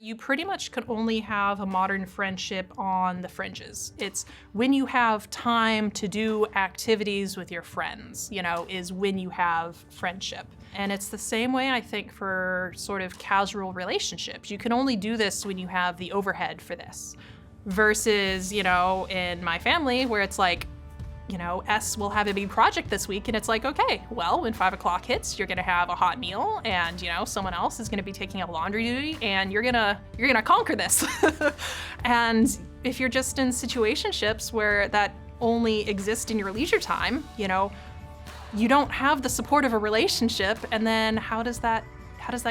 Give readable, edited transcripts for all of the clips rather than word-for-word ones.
You pretty much could only have a modern friendship on the fringes. It's when you have time to do activities with your friends, is when you have friendship. And it's the same way, I think, for sort of casual relationships. You can only do this when you have the overhead for this. Versus, in my family where it's like, S will have a big project this week, and it's like, okay, well, when 5 o'clock hits, you're gonna have a hot meal, and someone else is gonna be taking up laundry duty, and you're gonna conquer this. And if you're just in situationships where that only exist in your leisure time, you don't have the support of a relationship, and then how does that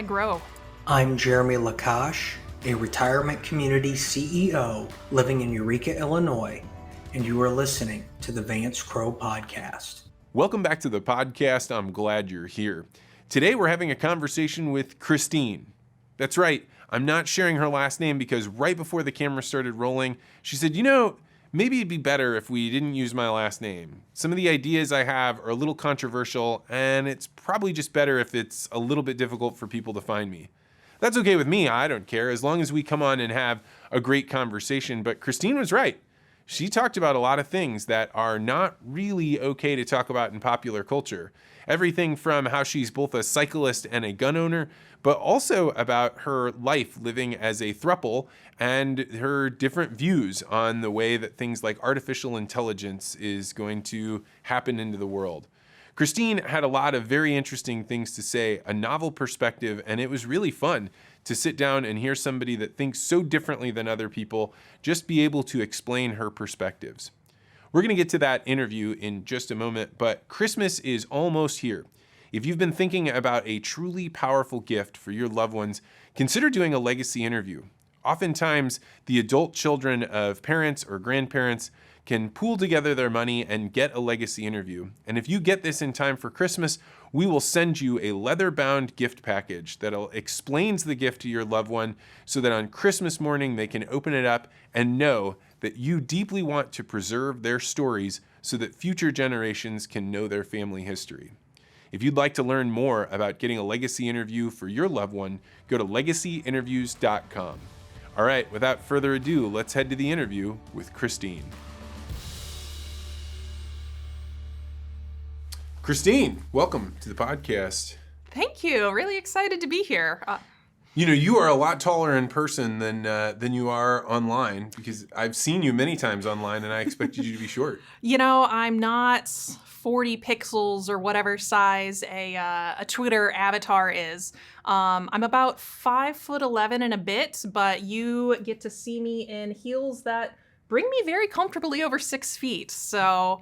grow? I'm Jeremy Lakash, a retirement community CEO living in Eureka, Illinois, and you are listening to the Vance Crow Podcast. Welcome back to the podcast. I'm glad you're here. Today we're having a conversation with Christine. That's right, I'm not sharing her last name because right before the camera started rolling, she said, maybe it'd be better if we didn't use my last name. Some of the ideas I have are a little controversial, and it's probably just better if it's a little bit difficult for people to find me. That's okay with me, I don't care, as long as we come on and have a great conversation. But Christine was right. She talked about a lot of things that are not really okay to talk about in popular culture. Everything from how she's both a cyclist and a gun owner, but also about her life living as a throuple and her different views on the way that things like artificial intelligence is going to happen into the world. Christine had a lot of very interesting things to say, a novel perspective, and it was really fun to sit down and hear somebody that thinks so differently than other people just be able to explain her perspectives. We're going to get to that interview in just a moment, but Christmas is almost here. If you've been thinking about a truly powerful gift for your loved ones, consider doing a legacy interview. Oftentimes, the adult children of parents or grandparents can pool together their money and get a legacy interview. And if you get this in time for Christmas, we will send you a leather-bound gift package that explains the gift to your loved one so that on Christmas morning they can open it up and know that you deeply want to preserve their stories so that future generations can know their family history. If you'd like to learn more about getting a legacy interview for your loved one, go to legacyinterviews.com. All right, without further ado, let's head to the interview with Christine. Christine, welcome to the podcast. Thank you. Really excited to be here. You are a lot taller in person than you are online, because I've seen you many times online and I expected you to be short. I'm not 40 pixels or whatever size a Twitter avatar is. I'm about 5'11" and a bit, but you get to see me in heels that bring me very comfortably over 6 feet. So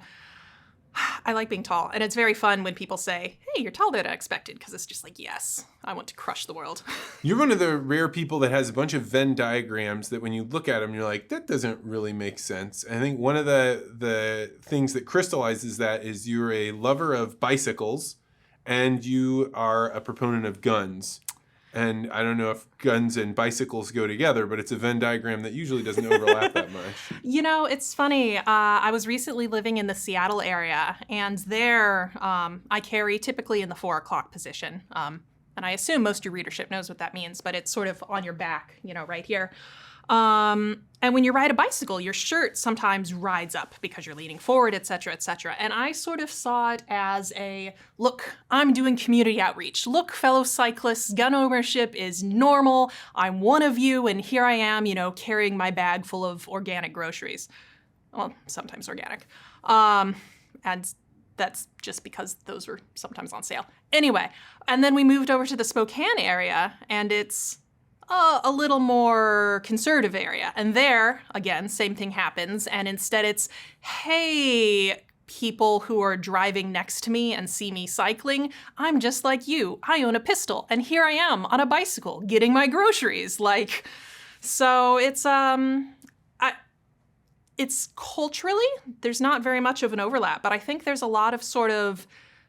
I like being tall, and it's very fun when people say, hey, you're taller than I expected, because it's just like, yes, I want to crush the world. You're one of the rare people that has a bunch of Venn diagrams that when you look at them, you're like, that doesn't really make sense. And I think one of the things that crystallizes that is you're a lover of bicycles and you are a proponent of guns. And I don't know if guns and bicycles go together, but it's a Venn diagram that usually doesn't overlap that much. It's funny. I was recently living in the Seattle area, and there I carry typically in the 4 o'clock position. And I assume most of your readership knows what that means, but it's sort of on your back, right here. And when you ride a bicycle, your shirt sometimes rides up because you're leaning forward, et cetera, et cetera. And I sort of saw it as look, I'm doing community outreach. Look, fellow cyclists, gun ownership is normal. I'm one of you, and here I am, carrying my bag full of organic groceries. Well, sometimes organic. And that's just because those were sometimes on sale. Anyway, and then we moved over to the Spokane area, and it's a little more conservative area. And there, again, same thing happens. And instead it's, hey, people who are driving next to me and see me cycling, I'm just like you. I own a pistol. And here I am on a bicycle getting my groceries. So it's culturally, there's not very much of an overlap. But I think there's a lot of sort of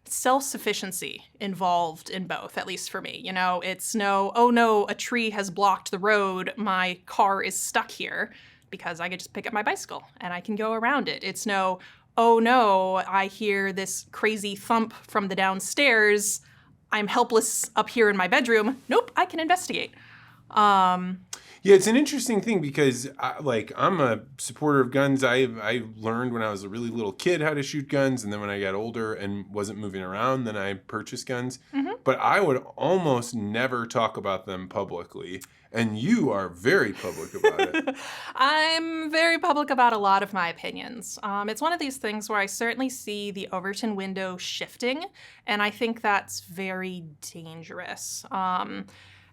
self-sufficiency involved in both, at least for me. It's no, oh no, a tree has blocked the road, my car is stuck here, because I could just pick up my bicycle and I can go around it. It's no, oh no, I hear this crazy thump from the downstairs, I'm helpless up here in my bedroom. Nope, I can investigate. Yeah, it's an interesting thing because I'm a supporter of guns. I learned when I was a really little kid how to shoot guns, and then when I got older and wasn't moving around, then I purchased guns. Hmm. But I would almost never talk about them publicly, and you are very public about it. I'm very public about a lot of my opinions. It's one of these things where I certainly see the Overton window shifting, and I think that's very dangerous.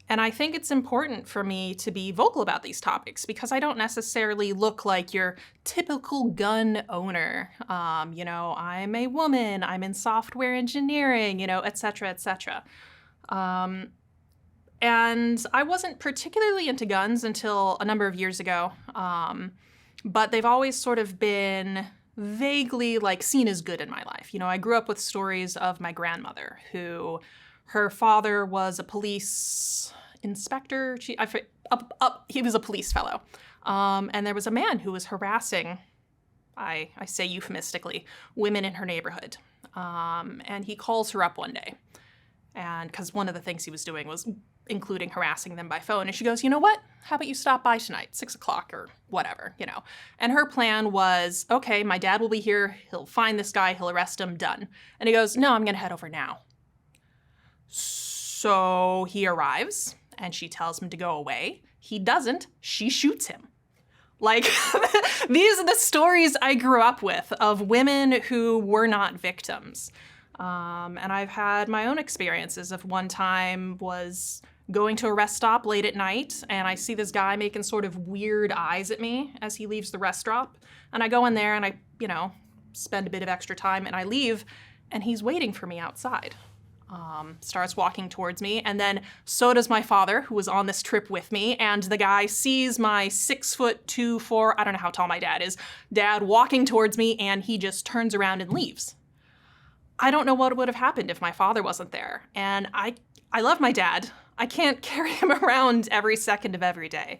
And I think it's important for me to be vocal about these topics because I don't necessarily look like your typical gun owner. I'm a woman, I'm in software engineering, et cetera, et cetera. And I wasn't particularly into guns until a number of years ago. But they've always sort of been vaguely seen as good in my life. I grew up with stories of my grandmother who her father was a police inspector. He was a police fellow. And there was a man who was harassing, I say euphemistically, women in her neighborhood. And he calls her up one day. And because one of the things he was doing was including harassing them by phone. And she goes, you know what? How about you stop by tonight, 6 o'clock or whatever, And her plan was, okay, my dad will be here. He'll find this guy. He'll arrest him. Done. And he goes, no, I'm going to head over now. So he arrives and she tells him to go away. He doesn't. She shoots him. These are the stories I grew up with of women who were not victims. And I've had my own experiences of one time was going to a rest stop late at night and I see this guy making sort of weird eyes at me as he leaves the rest stop. And I go in there and I, spend a bit of extra time and I leave and he's waiting for me outside. Starts walking towards me, and then so does my father, who was on this trip with me, and the guy sees my 6'2", 4", I don't know how tall my dad is, dad walking towards me, and he just turns around and leaves. I don't know what would have happened if my father wasn't there, and I love my dad. I can't carry him around every second of every day.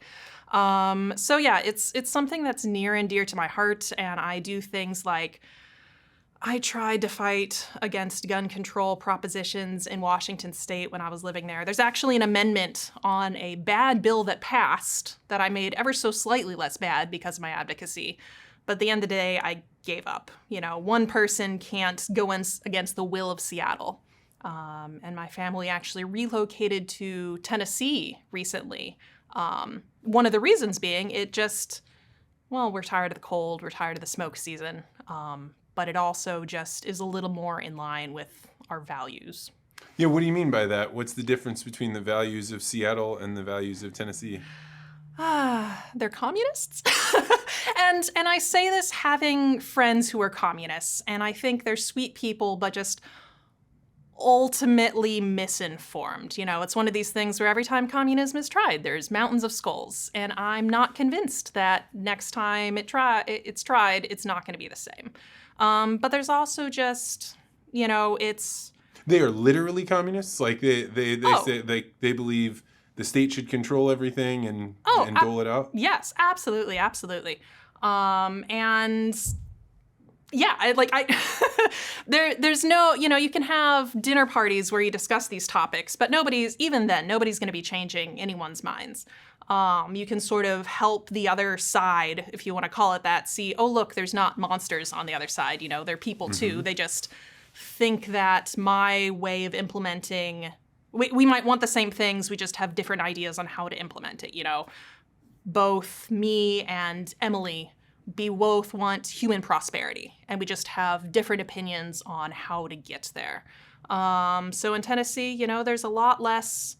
So yeah, it's something that's near and dear to my heart, and I do things like I tried to fight against gun control propositions in Washington state when I was living there. There's actually an amendment on a bad bill that passed that I made ever so slightly less bad because of my advocacy. But at the end of the day, I gave up. One person can't go against the will of Seattle. And my family actually relocated to Tennessee recently. One of the reasons being we're tired of the cold, we're tired of the smoke season. But it also just is a little more in line with our values. Yeah, what do you mean by that? What's the difference between the values of Seattle and the values of Tennessee? They're communists. And I say this having friends who are communists, and I think they're sweet people, but just ultimately misinformed. It's one of these things where every time communism is tried, there's mountains of skulls, and I'm not convinced that next time it's tried, it's not going to be the same. But there's also just, it's... They are literally communists? They say they believe the state should control everything and dole it out? Yes, absolutely, absolutely. And yeah, there's no, you can have dinner parties where you discuss these topics, but nobody's going to be changing anyone's minds. You can sort of help the other side, if you want to call it that, see, oh, look, there's not monsters on the other side. They're people too. They just think that my way of implementing, we might want the same things, we just have different ideas on how to implement it. Both me and Emily, we both want human prosperity, and we just have different opinions on how to get there. So in Tennessee, there's a lot less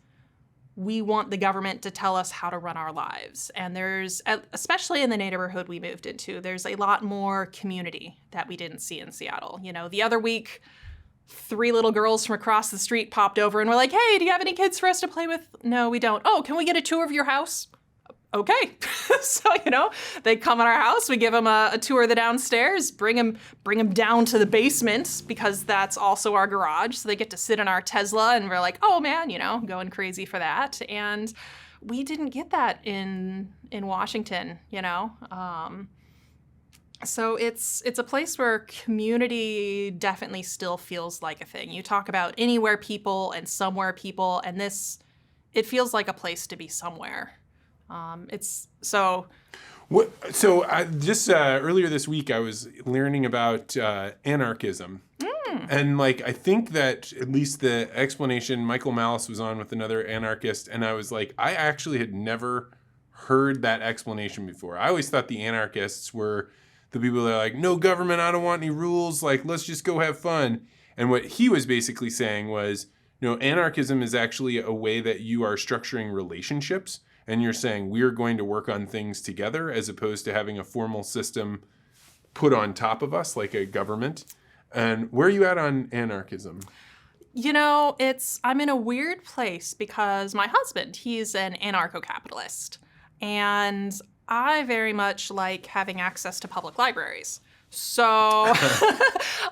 we want the government to tell us how to run our lives. And there's, especially in the neighborhood we moved into, there's a lot more community that we didn't see in Seattle. The other week, 3 little girls from across the street popped over and were like, hey, do you have any kids for us to play with? No, we don't. Oh, can we get a tour of your house? Okay. So, they come in our house, we give them a tour of the downstairs, bring them down to the basement because that's also our garage. So they get to sit in our Tesla and we're like, oh man, going crazy for that. And we didn't get that in Washington, So it's a place where community definitely still feels like a thing. You talk about anywhere people and somewhere people, and it feels like a place to be somewhere. It's so. So just earlier this week, I was learning about anarchism. And like, I think that at least the explanation, Michael Malice was on with another anarchist, and I was like, I actually had never heard that explanation before. I always thought the anarchists were the people that are like, no government, I don't want any rules, like, let's just go have fun. And what he was basically saying was, anarchism is actually a way that you are structuring relationships, and you're saying we're going to work on things together as opposed to having a formal system put on top of us like a government. And where are you at on anarchism? I'm in a weird place because my husband, he's an anarcho-capitalist. And I very much like having access to public libraries. So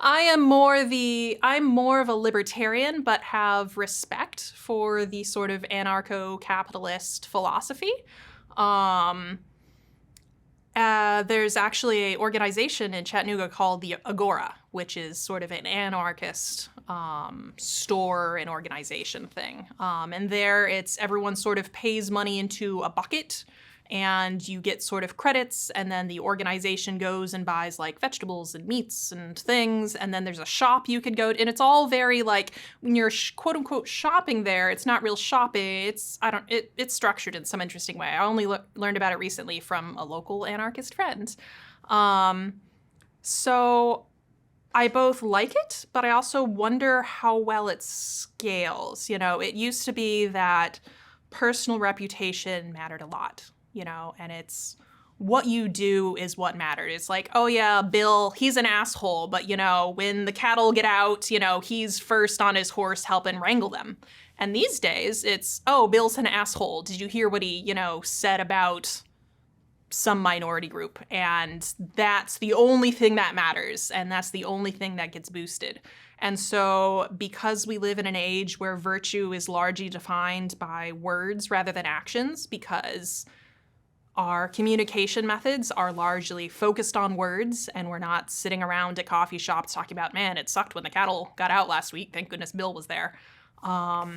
I'm more of a libertarian, but have respect for the sort of anarcho-capitalist philosophy. There's actually an organization in Chattanooga called the Agora, which is sort of an anarchist store and organization thing. And there it's everyone sort of pays money into a bucket and you get sort of credits, and then the organization goes and buys like vegetables and meats and things, and then there's a shop you could go to, and it's all very like when you're quote unquote shopping there, it's not real shopping. It's structured in some interesting way. I only learned about it recently from a local anarchist friend. So I both like it, but I also wonder how well it scales. It used to be that personal reputation mattered a lot. And it's what you do is what mattered. It's like, oh yeah, Bill, he's an asshole, but when the cattle get out, he's first on his horse helping wrangle them. And these days it's, oh, Bill's an asshole. Did you hear what he, said about some minority group? And that's the only thing that matters. And that's the only thing that gets boosted. And so because we live in an age where virtue is largely defined by words rather than actions, because our communication methods are largely focused on words, and we're not sitting around at coffee shops talking about, man, it sucked when the cattle got out last week. Thank goodness Bill was there. I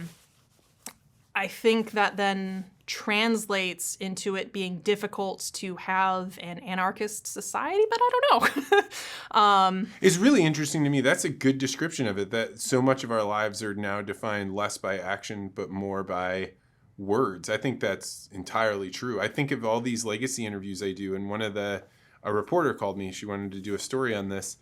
think that then translates into it being difficult to have an anarchist society, but I don't know. It's really interesting to me. That's a good description of it, that so much of our lives are now defined less by action, but more by words. I think that's entirely true. I think of all these legacy interviews I do, and a reporter called me. She wanted to do a story on this,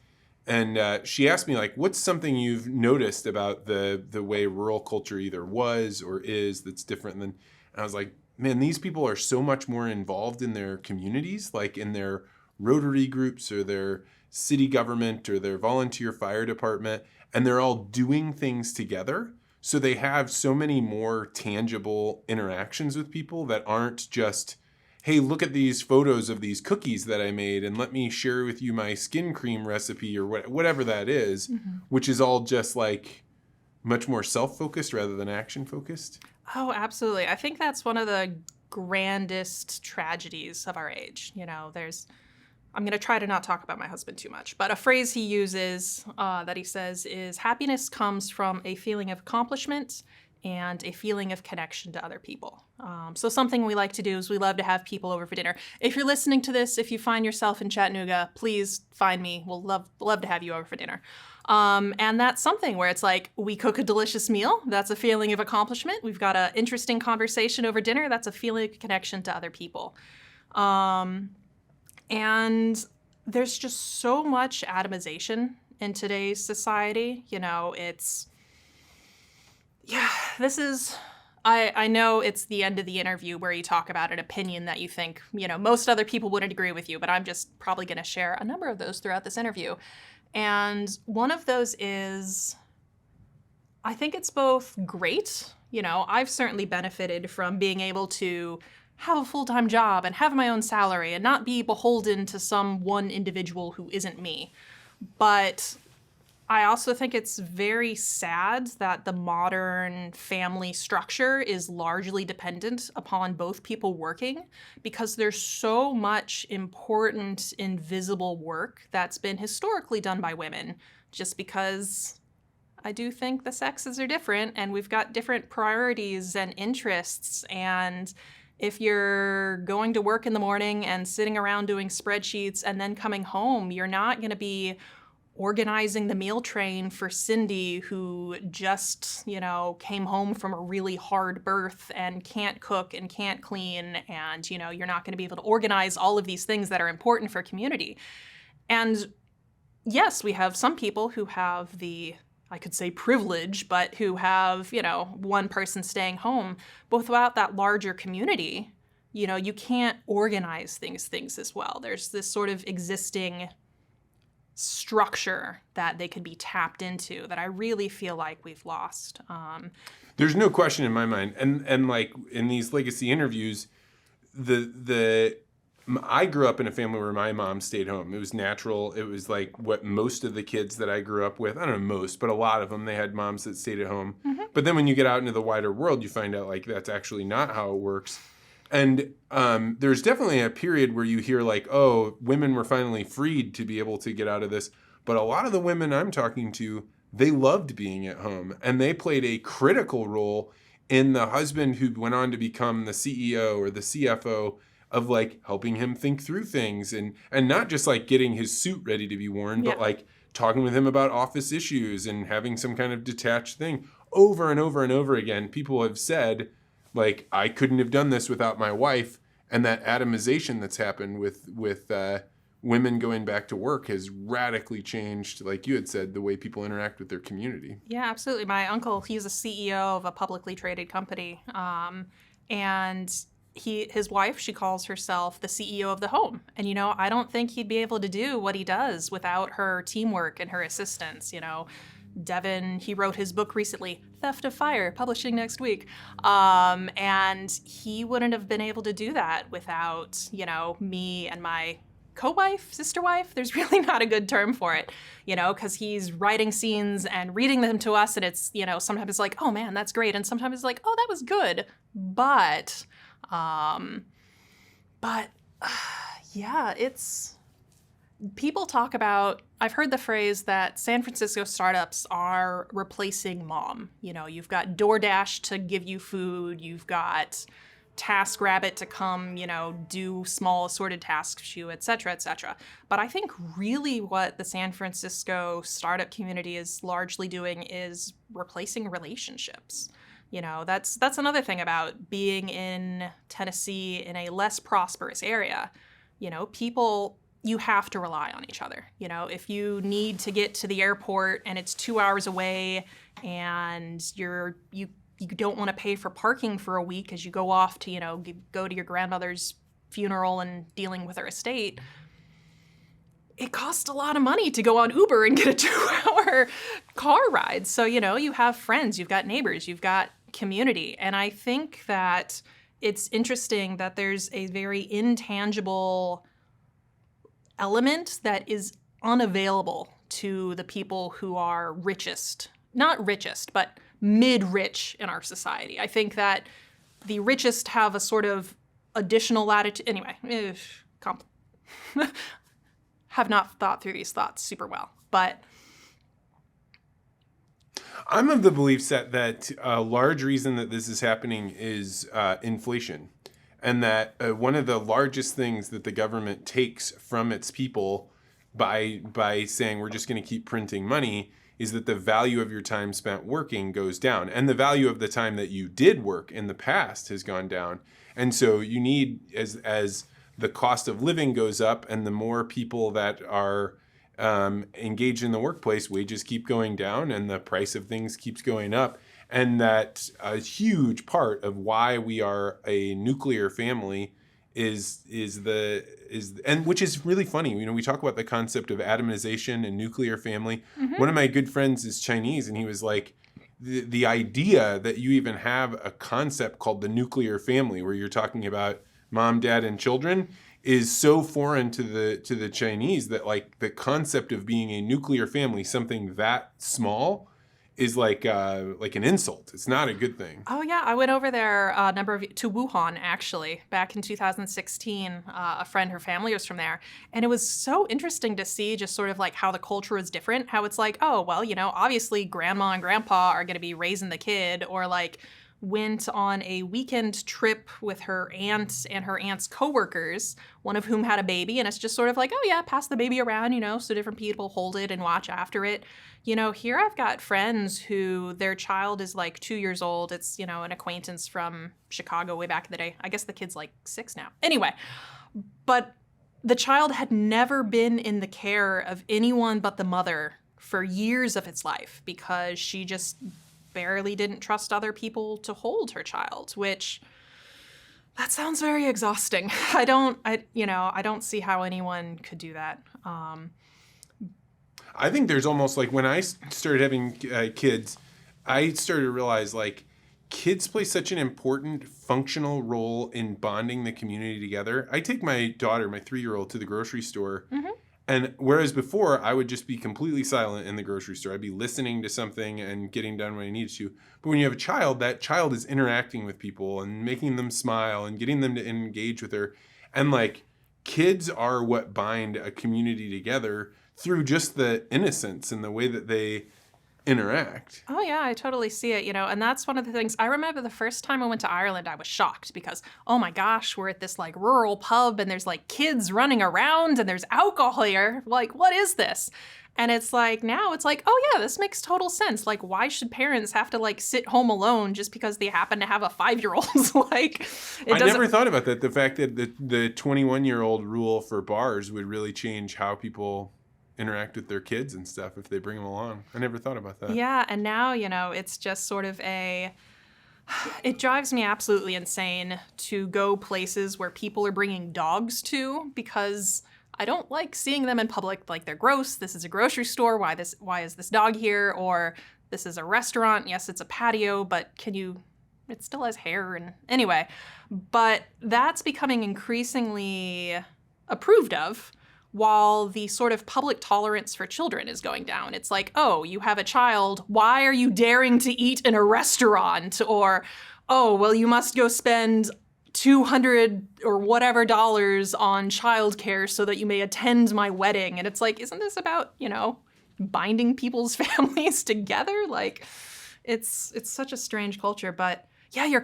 and she asked me, like, what's something you've noticed about the way rural culture either was or is that's different than? And I was like, man, these people are so much more involved in their communities, like in their Rotary groups or their city government or their volunteer fire department, and they're all doing things together. So they have so many more tangible interactions with people that aren't just, hey, look at these photos of these cookies that I made and let me share with you my skin cream recipe or whatever that is, which is all just like much more self-focused rather than action-focused. Oh, absolutely. I think that's one of the grandest tragedies of our age. I'm going to try to not talk about my husband too much, but a phrase he uses that he says is, happiness comes from a feeling of accomplishment and a feeling of connection to other people. So something we like to do is we love to have people over for dinner. If you're listening to this, if you find yourself in Chattanooga, please find me. We'll love to have you over for dinner. And that's something where it's like, we cook a delicious meal. That's a feeling of accomplishment. We've got an interesting conversation over dinner. That's a feeling of connection to other people. And there's just so much atomization in today's society. I know it's the end of the interview where you talk about an opinion that you think, most other people wouldn't agree with you, but I'm just probably going to share a number of those throughout this interview. And one of those is, I think it's both great. I've certainly benefited from being able to have a full-time job and have my own salary and not be beholden to some one individual who isn't me. But I also think it's very sad that the modern family structure is largely dependent upon both people working, because there's so much important invisible work that's been historically done by women, just because I do think the sexes are different and we've got different priorities and interests, and If you're going to work in the morning and sitting around doing spreadsheets and then coming home, you're not going to be organizing the meal train for Cindy, who just, came home from a really hard birth and can't cook and can't clean. And, you're not going to be able to organize all of these things that are important for community. And yes, we have some people who have the, I could say privilege, but who have, one person staying home. But without that larger community, you can't organize things as well. There's this sort of existing structure that they could be tapped into that I really feel like we've lost. There's no question in my mind. And like in these legacy interviews, I grew up in a family where my mom stayed home. It was natural. It was like what most of the kids that I grew up with, I don't know most, but a lot of them, they had moms that stayed at home. Mm-hmm. But then when you get out into the wider world, you find out like that's actually not how it works. And there's definitely a period where you hear like, oh, women were finally freed to be able to get out of this. But a lot of the women I'm talking to, they loved being at home. And they played a critical role in the husband who went on to become the CEO or the CFO of like helping him think through things. And not just like getting his suit ready to be worn, but like talking with him about office issues and having some kind of detached thing. Over and over and over again, people have said, like, I couldn't have done this without my wife. And that atomization that's happened with women going back to work has radically changed, like you had said, the way people interact with their community. Yeah, absolutely. My uncle, he's a CEO of a publicly traded company. And his wife, she calls herself the CEO of the home. And, I don't think he'd be able to do what he does without her teamwork and her assistance, Devin, he wrote his book recently, Theft of Fire, publishing next week. And he wouldn't have been able to do that without, me and my co-wife, sister wife. There's really not a good term for it, because he's writing scenes and reading them to us. And it's, sometimes it's like, oh man, that's great. And sometimes it's like, oh, that was good. But it's... People talk about, I've heard the phrase that San Francisco startups are replacing mom. You've got DoorDash to give you food. You've got TaskRabbit to come, do small assorted tasks for you, et cetera, et cetera. But I think really what the San Francisco startup community is largely doing is replacing relationships. That's another thing about being in Tennessee in a less prosperous area. People... you have to rely on each other. If you need to get to the airport and it's 2 hours away and you don't want to pay for parking for a week as you go off to, go to your grandmother's funeral and dealing with her estate, it costs a lot of money to go on Uber and get a 2-hour car ride. So, you have friends, you've got neighbors, you've got community. And I think that it's interesting that there's a very intangible element that is unavailable to the people who are not richest, but mid-rich in our society. I think that the richest have a sort of additional latitude. Anyway, have not thought through these thoughts super well, but... I'm of the belief set that a large reason that this is happening is inflation. And that one of the largest things that the government takes from its people by saying we're just going to keep printing money is that the value of your time spent working goes down. And the value of the time that you did work in the past has gone down. And so you need, as the cost of living goes up and the more people that are engaged in the workplace, wages keep going down and the price of things keeps going up. And that a huge part of why we are a nuclear family is which is really funny. We talk about the concept of atomization and nuclear family. Mm-hmm. One of my good friends is Chinese, and he was like, the idea that you even have a concept called the nuclear family, where you're talking about mom, dad, and children, is so foreign to the Chinese that like the concept of being a nuclear family, something that small, is like an insult. It's not a good thing. Oh yeah, I went over there to Wuhan actually back in 2016. A friend, her family was from there, and it was so interesting to see just sort of like how the culture is different. How it's like, oh well, obviously grandma and grandpa are going to be raising the kid, or like went on a weekend trip with her aunt and her aunt's coworkers, one of whom had a baby, and it's just sort of like, oh yeah, pass the baby around, so different people hold it and watch after it. Here I've got friends who their child is like 2 years old. It's, an acquaintance from Chicago way back in the day. I guess the kid's like 6 now. Anyway, but the child had never been in the care of anyone but the mother for years of its life because she just barely didn't trust other people to hold her child, which that sounds very exhausting. I don't see how anyone could do that. I think there's almost like when I started having kids, I started to realize like kids play such an important functional role in bonding the community together. I take my daughter, my 3-year-old, to the grocery store. Mm-hmm. And whereas before I would just be completely silent in the grocery store, I'd be listening to something and getting done when I needed to. But when you have a child, that child is interacting with people and making them smile and getting them to engage with her. And like kids are what bind a community together through just the innocence and the way that they interact. Oh yeah, I totally see it, and that's one of the things. I remember the first time I went to Ireland, I was shocked because, oh my gosh, we're at this like rural pub and there's like kids running around and there's alcohol here. Like, what is this? And it's like, now it's like, oh yeah, this makes total sense. Like, why should parents have to like sit home alone just because they happen to have a 5-year-old? Like, I never thought about that. The fact that the 21-year-old rule for bars would really change how people interact with their kids and stuff if they bring them along. I never thought about that. Yeah, and now, it's just sort of it drives me absolutely insane to go places where people are bringing dogs to because I don't like seeing them in public. Like, they're gross. This is a grocery store. Why is this dog here? Or this is a restaurant. Yes, it's a patio, but it still has hair and anyway. But that's becoming increasingly approved of, while the sort of public tolerance for children is going down. It's like, oh, you have a child, why are you daring to eat in a restaurant? Or, oh, well, you must go spend $200 or whatever dollars on childcare so that you may attend my wedding. And it's like, isn't this about, binding people's families together? Like, it's such a strange culture. But yeah,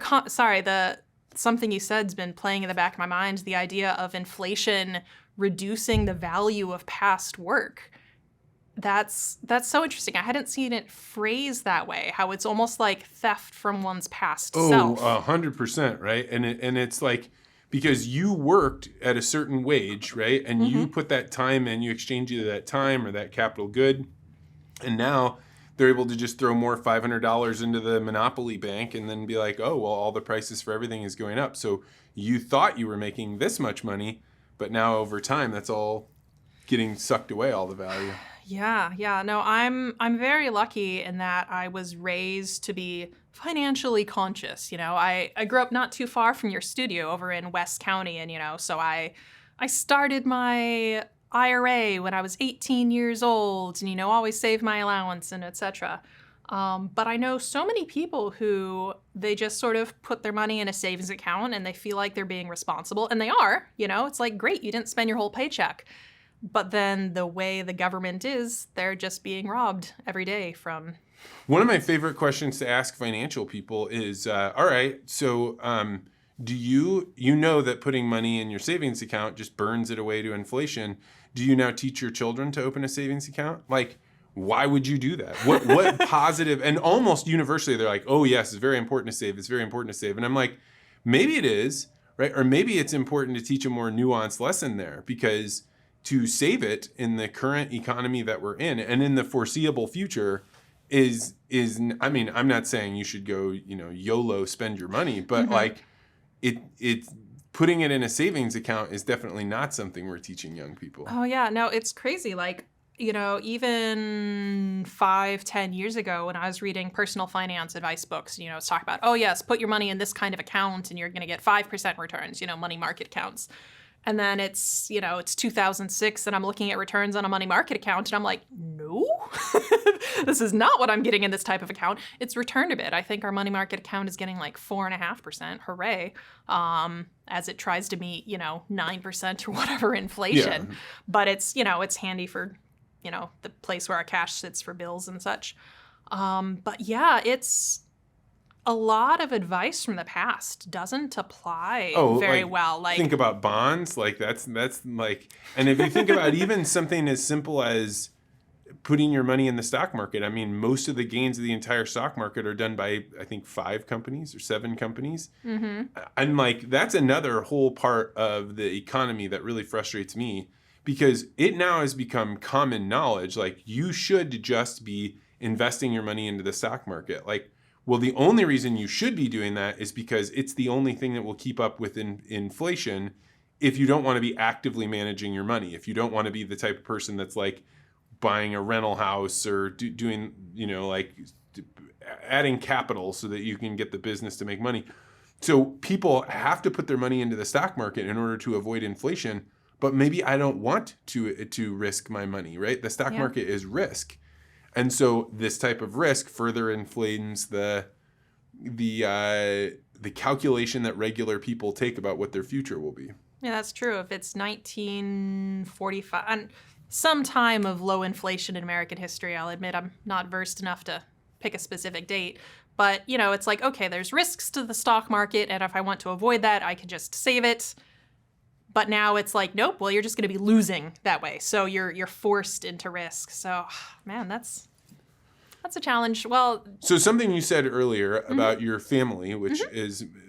something you said's been playing in the back of my mind, the idea of inflation reducing the value of past work. That's so interesting. I hadn't seen it phrased that way, how it's almost like theft from one's past self. 100%, right? And it's like, because you worked at a certain wage, right? And you put that time in, you exchange either that time or that capital good. And now they're able to just throw more $500 into the Monopoly bank and then be like, oh, well, all the prices for everything is going up. So you thought you were making this much money, but now over time, that's all getting sucked away, all the value. Yeah. No, I'm very lucky in that I was raised to be financially conscious. I grew up not too far from your studio over in West County, and so I started my IRA when I was 18 years old, and always save my allowance and etc. But I know so many people who they just sort of put their money in a savings account and they feel like they're being responsible. And they are, it's like, great, you didn't spend your whole paycheck. But then the way the government is, they're just being robbed every day from... One of my favorite questions to ask financial people is, all right, so do you know that putting money in your savings account just burns it away to inflation? Do you now teach your children to open a savings account? Like, why would you do that? What positive, and almost universally, they're like, oh yes, it's very important to save. It's very important to save. And I'm like, maybe it is, right? Or maybe it's important to teach a more nuanced lesson there, because to save it in the current economy that we're in and in the foreseeable future is, I mean, I'm not saying you should go, YOLO spend your money, but like it's putting it in a savings account is definitely not something we're teaching young people. Oh yeah, no, it's crazy. Like, even 5-10 years ago when I was reading personal finance advice books, it's talk about, oh yes, put your money in this kind of account and you're going to get 5% returns, money market accounts. And then it's 2006 and I'm looking at returns on a money market account and I'm like, no, this is not what I'm getting in this type of account. It's returned a bit. I think our money market account is getting like 4.5%, hooray, as it tries to meet, 9% or whatever inflation. Yeah. But it's, it's handy for, the place where our cash sits for bills and such. But yeah, a lot of advice from the past doesn't apply Oh, very like, well. Like, think about bonds. Like that's like, and if you think about even something as simple as putting your money in the stock market, I mean, most of the gains of the entire stock market are done by, I think, 5 companies or 7 companies. And like, that's another whole part of the economy that really frustrates me, because it now has become common knowledge. Like, you should just be investing your money into the stock market. Like, well, the only reason you should be doing that is because it's the only thing that will keep up with inflation. If you don't want to be actively managing your money, if you don't want to be the type of person that's like buying a rental house or doing, like adding capital so that you can get the business to make money. So people have to put their money into the stock market in order to avoid inflation. But maybe I don't want to risk my money, right? The stock market is risk. And so this type of risk further inflames the calculation that regular people take about what their future will be. Yeah, that's true. If it's 1945, and some time of low inflation in American history, I'll admit I'm not versed enough to pick a specific date. But, it's like, okay, there's risks to the stock market, and if I want to avoid that, I could just save it. But now it's like, nope, well, you're just going to be losing that way. So you're forced into risk. So, man, that's a challenge. Well, so something you said earlier about your family, which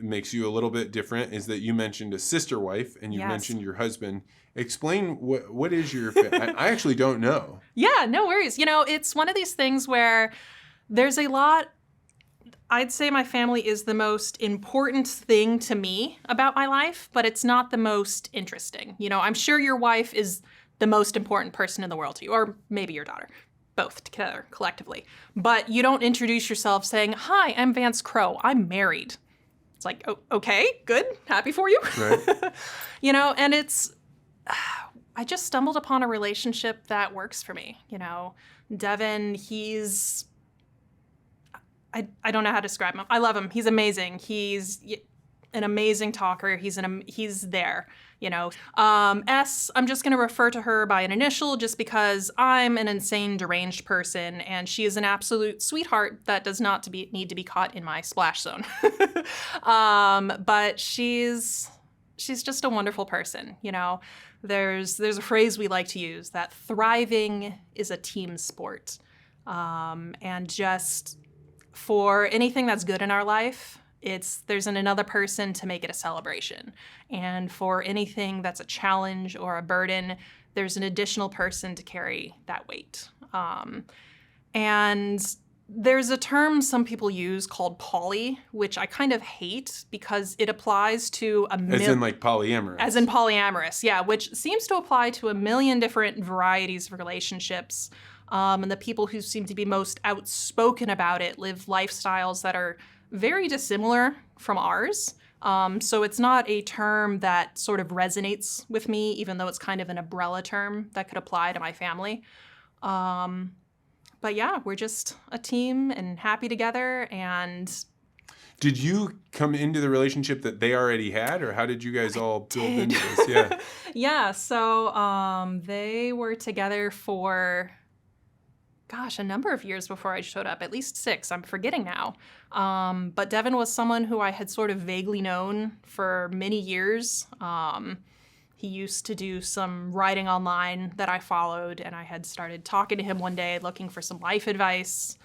makes you a little bit different, is that you mentioned a sister wife and you mentioned your husband. Explain what is your I actually don't know. Yeah, no worries. It's one of these things where there's a lot. I'd say my family is the most important thing to me about my life, but it's not the most interesting. I'm sure your wife is the most important person in the world to you, or maybe your daughter, both together collectively. But you don't introduce yourself saying, "Hi, I'm Vance Crowe. I'm married." It's like, oh, okay, good, happy for you. Right. And it's, I just stumbled upon a relationship that works for me. Devin, I don't know how to describe him. I love him. He's amazing. He's an amazing talker. He's there. S, I'm just going to refer to her by an initial just because I'm an insane, deranged person, and she is an absolute sweetheart that does not need to be caught in my splash zone. But she's just a wonderful person. There's a phrase we like to use that thriving is a team sport, and just for anything that's good in our life, there's another person to make it a celebration. And for anything that's a challenge or a burden, there's an additional person to carry that weight. And there's a term some people use called poly, which I kind of hate because it applies to As in like polyamorous. As in polyamorous, yeah, which seems to apply to a million different varieties of relationships. And the people who seem to be most outspoken about it live lifestyles that are very dissimilar from ours. So it's not a term that sort of resonates with me, even though it's kind of an umbrella term that could apply to my family. But yeah, we're just a team and happy together. And did you come into the relationship that they already had, or how did you guys all build into this? Yeah. Yeah, so they were together for a number of years before I showed up, at least 6. I'm forgetting now. But Devin was someone who I had sort of vaguely known for many years. He used to do some writing online that I followed, and I had started talking to him one day looking for some life advice.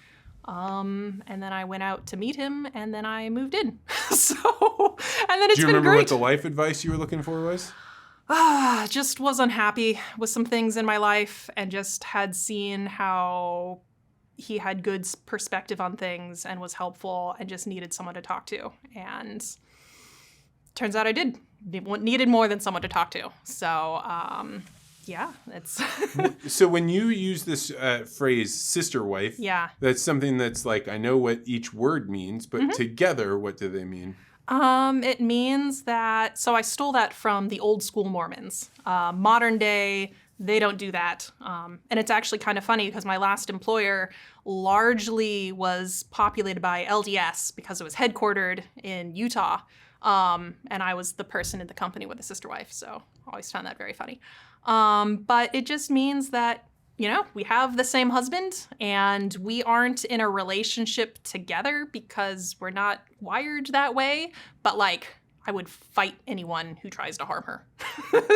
And then I went out to meet him, and then I moved in. And then it's been great. Do you remember what the life advice you were looking for was? Just was unhappy with some things in my life and just had seen how he had good perspective on things and was helpful and just needed someone to talk to. And turns out I needed more than someone to talk to. So, yeah, it's... So when you use this phrase, sister wife, that's something that's like, I know what each word means, but together, what do they mean? It means that, so I stole that from the old school Mormons. Modern day, they don't do that. And it's actually kind of funny because my last employer largely was populated by LDS because it was headquartered in Utah. And I was the person in the company with a sister wife, so I always found that very funny. But it just means that we have the same husband, and we aren't in a relationship together because we're not wired that way. But, like, I would fight anyone who tries to harm her.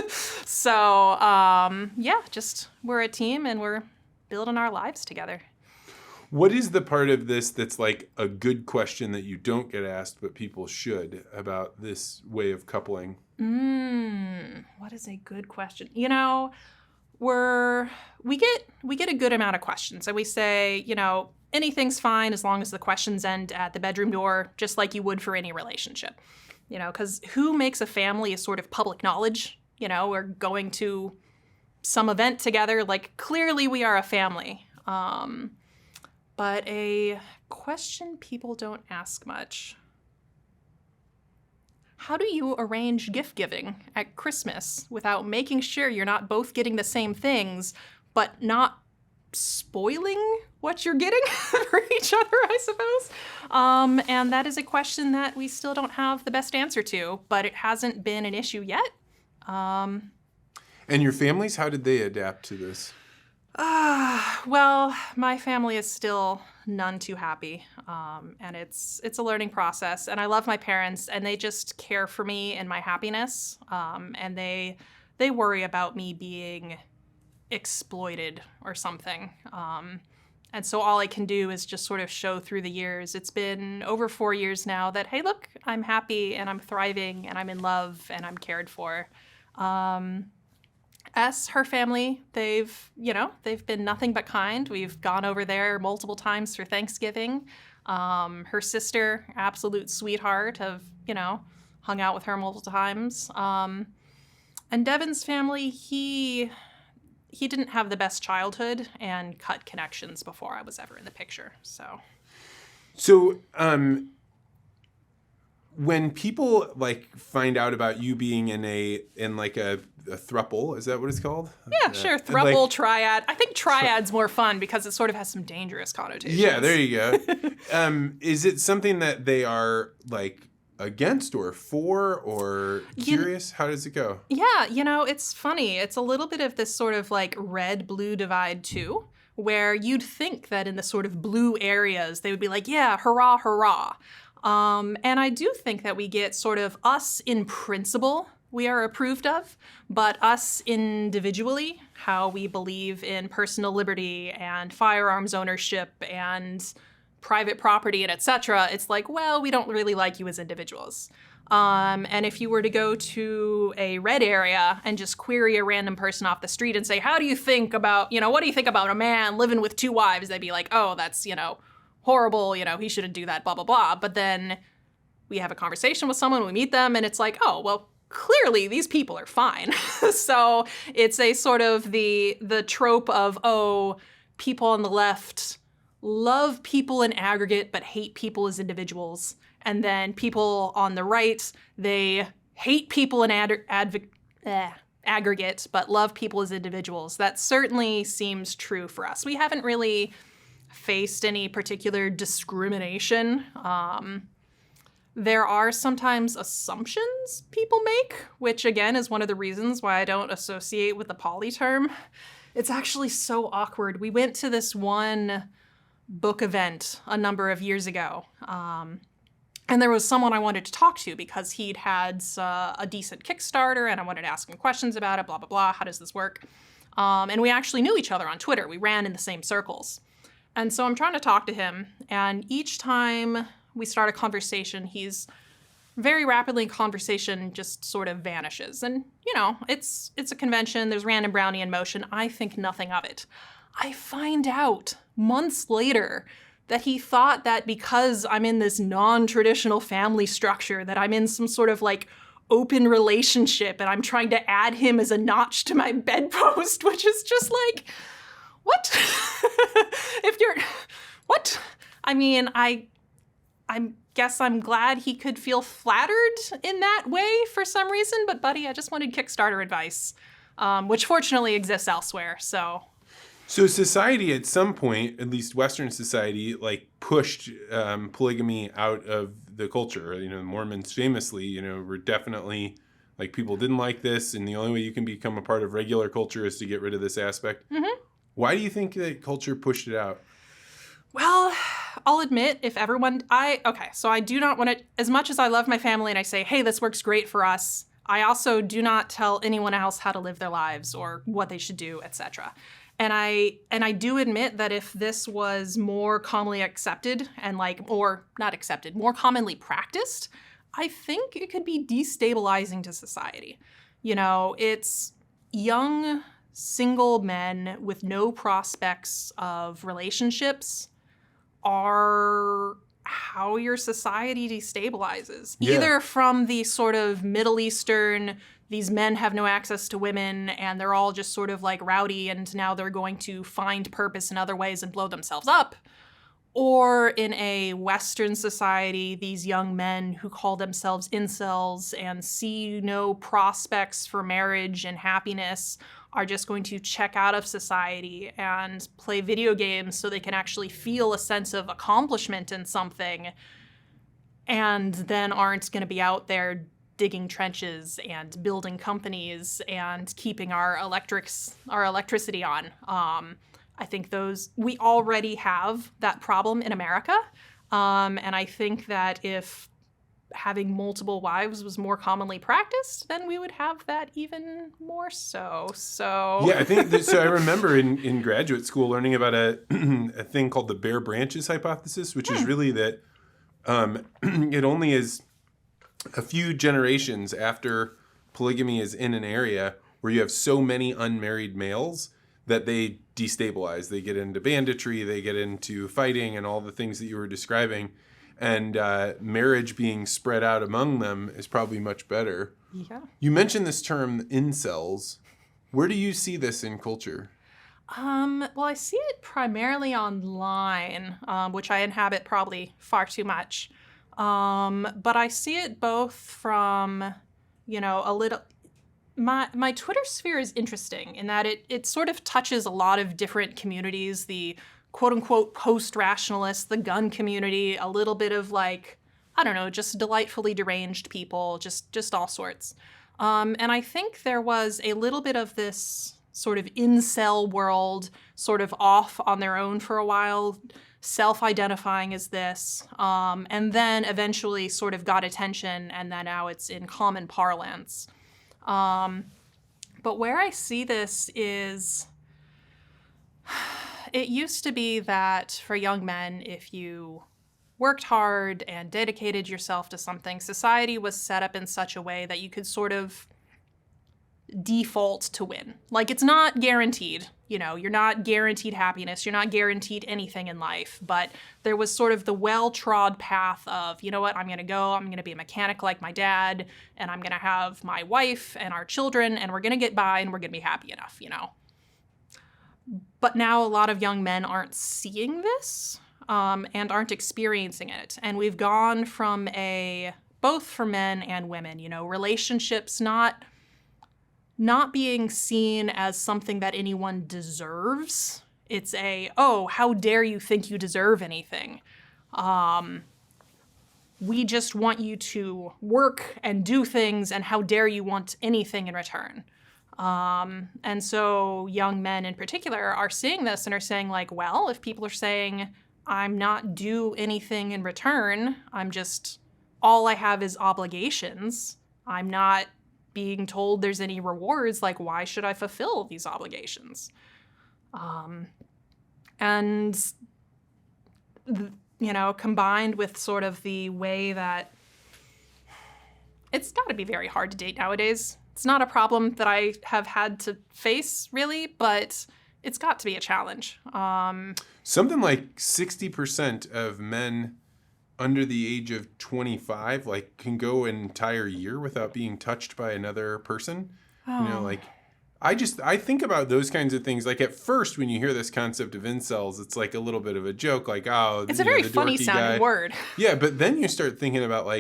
So, just we're a team, and we're building our lives together. What is the part of this that's like a good question that you don't get asked, but people should, about this way of coupling? What is a good question? We get a good amount of questions, and we say, anything's fine as long as the questions end at the bedroom door, just like you would for any relationship. Because who makes a family is sort of public knowledge. We're going to some event together, like, clearly we are a family. But a question people don't ask much. How do you arrange gift giving at Christmas without making sure you're not both getting the same things, but not spoiling what you're getting for each other, I suppose? And that is a question that we still don't have the best answer to, but it hasn't been an issue yet. And your families, how did they adapt to this? Well, my family is still none too happy, and it's a learning process. And I love my parents, and they just care for me and my happiness, and they worry about me being exploited or something. And so all I can do is just sort of show through the years. It's been over 4 years now that, hey, look, I'm happy and I'm thriving and I'm in love and I'm cared for. Her family, they've been nothing but kind. We've gone over there multiple times for Thanksgiving. Her sister, absolute sweetheart, have, hung out with her multiple times. And Devin's family, he didn't have the best childhood and cut connections before I was ever in the picture. So, when people find out about you being in a throuple, is that what it's called? Yeah, sure. Throuple, triad. I think triad's more fun because it sort of has some dangerous connotations. Yeah, there you go. Is it something that they are against or for or curious? How does it go? Yeah, it's funny. It's a little bit of this sort of red-blue divide too, where you'd think that in the sort of blue areas, they would be like, yeah, hurrah, hurrah. And I do think that we get sort of us in principle we are approved of, but us individually, how we believe in personal liberty and firearms ownership and private property and etc. It's like, well, we don't really like you as individuals. And if you were to go to a red area and just query a random person off the street and say, how do you think about, what do you think about a man living with 2 wives? They'd be like, oh, that's, horrible, he shouldn't do that, blah, blah, blah. But then we have a conversation with someone, we meet them, and it's like, oh, well, clearly these people are fine. So it's a sort of the trope of, oh, people on the left love people in aggregate but hate people as individuals. And then people on the right, they hate people in aggregate but love people as individuals. That certainly seems true for us. We haven't really faced any particular discrimination. There are sometimes assumptions people make, which again is one of the reasons why I don't associate with the poly term. It's actually so awkward. We went to this one book event a number of years ago, and there was someone I wanted to talk to because he'd had a decent Kickstarter, and I wanted to ask him questions about it, blah, blah, blah, how does this work? And we actually knew each other on Twitter. We ran in the same circles. And so I'm trying to talk to him, and each time we start a conversation, he's very rapidly in conversation just sort of vanishes. And, it's a convention, there's random brownie in motion. I think nothing of it. I find out months later that he thought that because I'm in this non-traditional family structure, that I'm in some sort of open relationship and I'm trying to add him as a notch to my bedpost, which is just what? What? I mean, I guess I'm glad he could feel flattered in that way for some reason, but buddy, I just wanted Kickstarter advice, which fortunately exists elsewhere, so. So society at some point, at least Western society, pushed polygamy out of the culture. Mormons famously, were definitely people didn't like this, and the only way you can become a part of regular culture is to get rid of this aspect. Mm-hmm. Why do you think that culture pushed it out? Well, I'll admit, so I do not want to, as much as I love my family and I say, hey, this works great for us, I also do not tell anyone else how to live their lives or what they should do, etc. And I do admit that if this was more commonly accepted and or not accepted, more commonly practiced, I think it could be destabilizing to society. It's young single men with no prospects of relationships are how your society destabilizes. Yeah. Either from the sort of Middle Eastern, these men have no access to women and they're all just sort of rowdy and now they're going to find purpose in other ways and blow themselves up. Or in a Western society, these young men who call themselves incels and see no prospects for marriage and happiness are just going to check out of society and play video games so they can actually feel a sense of accomplishment in something, and then aren't going to be out there digging trenches and building companies and keeping our electricity on. I think we already have that problem in America. And I think that if having multiple wives was more commonly practiced, then we would have that even more so. Yeah, I think so. I remember in graduate school learning about a thing called the bare branches hypothesis, which is really that it only is a few generations after polygamy is in an area where you have so many unmarried males that they destabilize. They get into banditry, they get into fighting and all the things that you were describing. And marriage being spread out among them is probably much better. Yeah. You mentioned this term incels. Where do you see this in culture? Well, I see it primarily online, which I inhabit probably far too much. But I see it both from, a little... My Twitter sphere is interesting in that it sort of touches a lot of different communities, the quote-unquote post-rationalist, the gun community, a little bit of just delightfully deranged people, just all sorts. And I think there was a little bit of this sort of incel world sort of off on their own for a while, self-identifying as this, and then eventually sort of got attention, and then now it's in common parlance. But where I see this is, it used to be that for young men, if you worked hard and dedicated yourself to something, society was set up in such a way that you could sort of default to win. It's not guaranteed, you're not guaranteed happiness, you're not guaranteed anything in life, but there was sort of the well-trod path of, I'm going to be a mechanic like my dad, and I'm going to have my wife and our children, and we're going to get by, and we're going to be happy enough, But now a lot of young men aren't seeing this, and aren't experiencing it. And we've gone from both for men and women, relationships not being seen as something that anyone deserves. It's how dare you think you deserve anything? We just want you to work and do things, and how dare you want anything in return? And so young men in particular are seeing this and are saying well, if people are saying I'm not due anything in return, all I have is obligations, I'm not being told there's any rewards, why should I fulfill these obligations? And combined with sort of the way that it's got to be very hard to date nowadays. It's not a problem that I have had to face, really, but it's got to be a challenge. Something like 60% of men under the age of 25 can go an entire year without being touched by another person. Oh. I think about those kinds of things. At first, when you hear this concept of incels, it's a little bit of a joke, it's a very funny sounding word. Yeah, but then you start thinking about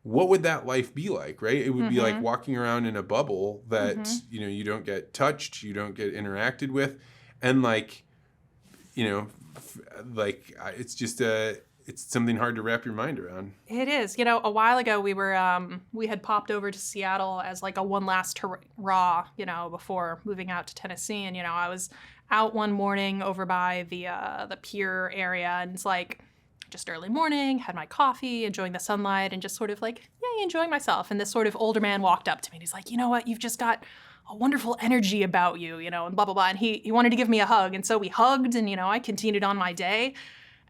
what would that life be like, right? It would be like walking around in a bubble that you don't get touched, you don't get interacted with, and it's it's something hard to wrap your mind around. It is. You know, a while ago we had popped over to Seattle as like a one last hurrah, you know, before moving out to Tennessee. And, you know, I was out one morning over by the pier area, and it's like just early morning, had my coffee, enjoying the sunlight, and just sort of like, yay, enjoying myself. And this sort of older man walked up to me and he's like, you know what, you've just got a wonderful energy about you, you know, and blah, blah, blah. And he wanted to give me a hug. And so we hugged, and, you know, I continued on my day.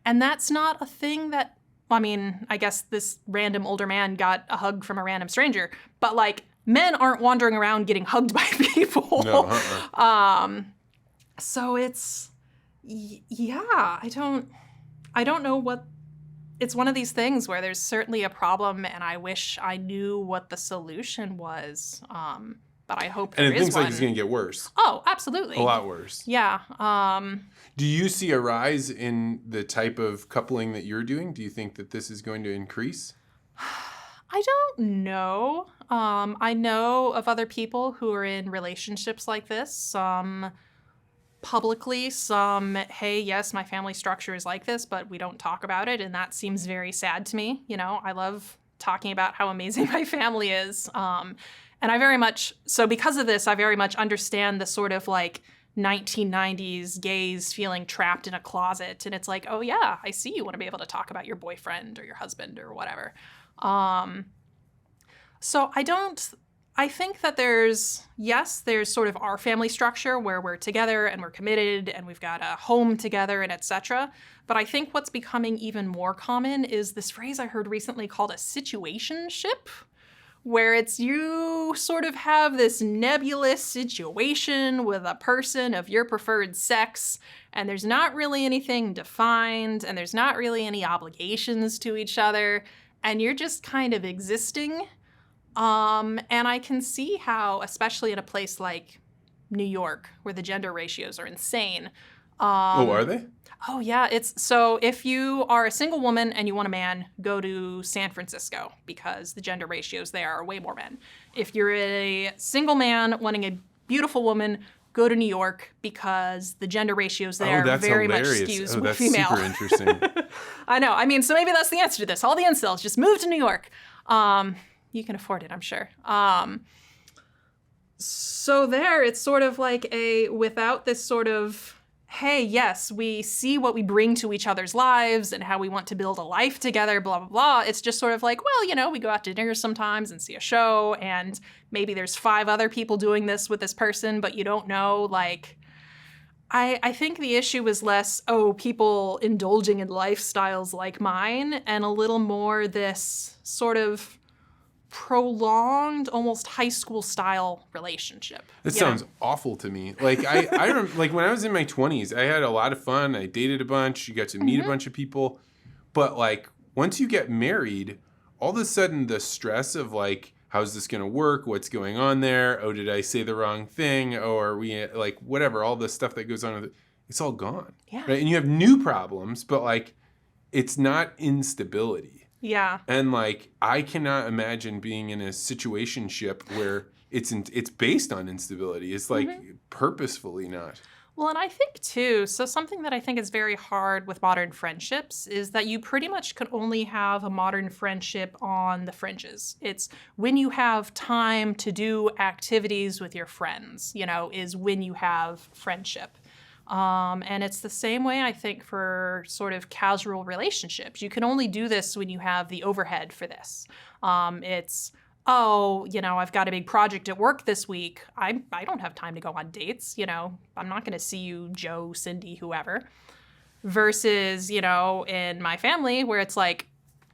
And that's not a thing that, I mean, I guess this random older man got a hug from a random stranger, but like men aren't wandering around getting hugged by people. No, So it's, yeah, I don't know what, it's one of these things where there's certainly a problem, and I wish I knew what the solution was. But I hope there is one. And it thinks like it's going to get worse. Oh, absolutely. A lot worse. Yeah. Do you see a rise in the type of coupling that you're doing? Do you think that this is going to increase? I don't know. I know of other people who are in relationships like this. Some publicly, some, hey, yes, my family structure is like this, but we don't talk about it. And that seems very sad to me. You know, I love talking about how amazing my family is. And I very much, so because of this, I very much understand the sort of like 1990s gays feeling trapped in a closet. And it's like, oh yeah, I see you want to be able to talk about your boyfriend or your husband or whatever. So I think that there's sort of our family structure where we're together and we're committed and we've got a home together and etc. But I think what's becoming even more common is this phrase I heard recently called a situationship, where it's you sort of have this nebulous situation with a person of your preferred sex, and there's not really anything defined, and there's not really any obligations to each other, and you're just kind of existing. And I can see how, especially in a place like New York, where the gender ratios are insane. Are they? Oh, yeah. So if you are a single woman and you want a man, go to San Francisco because the gender ratios there are way more men. If you're a single man wanting a beautiful woman, go to New York because the gender ratios there very much skews that's female. Super interesting. I know. I mean, so maybe that's the answer to this. All the incels just move to New York. You can afford it, I'm sure. So there, it's sort of like without this sort of, hey, yes, we see what we bring to each other's lives and how we want to build a life together, blah, blah, blah. It's just sort of like, well, you know, we go out to dinner sometimes and see a show, and maybe there's 5 other people doing this with this person, but you don't know, like, I think the issue is less, people indulging in lifestyles like mine, and a little more this sort of prolonged, almost high school style relationship. That sounds awful to me. Like I remember, like when I was in my 20s, I had a lot of fun. I dated a bunch. You got to meet a bunch of people, but like once you get married, all of a sudden the stress of like, how's this going to work? What's going on there? Oh, did I say the wrong thing? Or we like whatever, all the stuff that goes on with it, it's all gone. Yeah. Right? And you have new problems, but like it's not instability. Yeah. And like I cannot imagine being in a situationship where it's based on instability. It's like purposefully not. Well, and I think too, so something that I think is very hard with modern friendships is that you pretty much could only have a modern friendship on the fringes. It's when you have time to do activities with your friends, you know, is when you have friendship. And it's the same way, I think, for sort of casual relationships. You can only do this when you have the overhead for this. It's, I've got a big project at work this week. I don't have time to go on dates. You know, I'm not going to see you, Joe, Cindy, whoever. Versus, you know, in my family where it's like,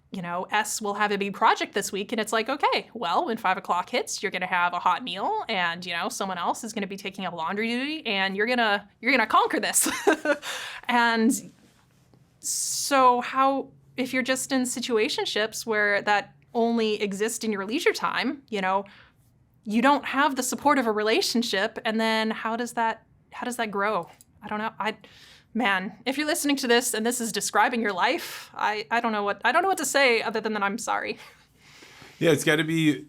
you know, S will have a big project this week, and it's like, okay, well, when 5 o'clock hits, you're gonna have a hot meal, and you know, someone else is gonna be taking up laundry duty, and you're gonna conquer this. And so, if you're just in situationships where that only exist in your leisure time, you know, you don't have the support of a relationship, and then how does that grow? I don't know. Man, if you're listening to this and this is describing your life, I don't know what to say other than that I'm sorry. Yeah, it's got to be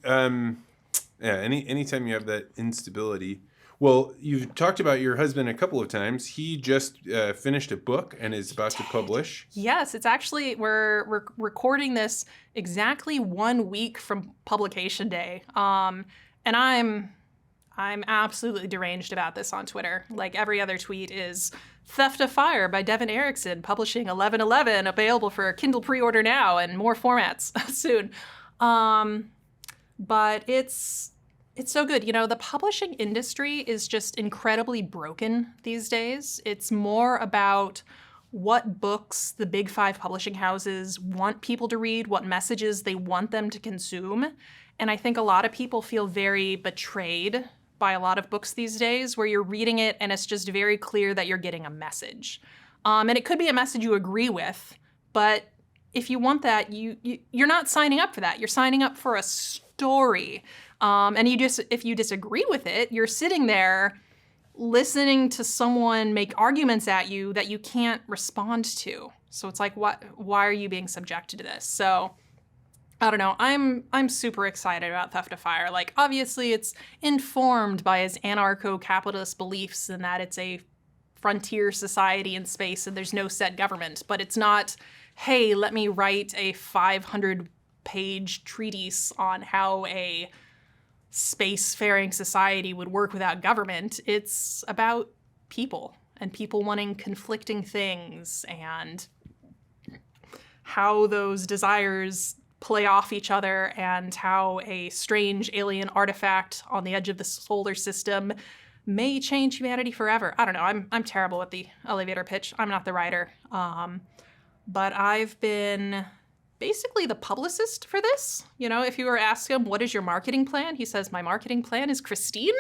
anytime you have that instability. Well, you've talked about your husband a couple of times. He just finished a book and is about to publish. Yes, it's actually, we're recording this exactly 1 week from publication day. And I'm absolutely deranged about this on Twitter. Like, every other tweet is Theft of Fire by Devin Erickson, publishing 11/11, available for Kindle pre-order now and more formats soon. But it's so good. You know, the publishing industry is just incredibly broken these days. It's more about what books the big five publishing houses want people to read, what messages they want them to consume. And I think a lot of people feel very betrayed by a lot of books these days, where you're reading it and it's just very clear that you're getting a message. And it could be a message you agree with, but if you want that, you're not signing up for that. You're signing up for a story. And if you disagree with it, you're sitting there listening to someone make arguments at you that you can't respond to. So it's like, why are you being subjected to this? So I don't know. I'm super excited about Theft of Fire. Like, obviously it's informed by his anarcho-capitalist beliefs and that it's a frontier society in space and there's no set government, but it's not, hey, let me write a 500-page treatise on how a spacefaring society would work without government. It's about people and people wanting conflicting things and how those desires play off each other and how a strange alien artifact on the edge of the solar system may change humanity forever. I don't know. I'm terrible at the elevator pitch. I'm not the writer. But I've been basically the publicist for this. You know, if you were to ask him, what is your marketing plan? He says, my marketing plan is Christine,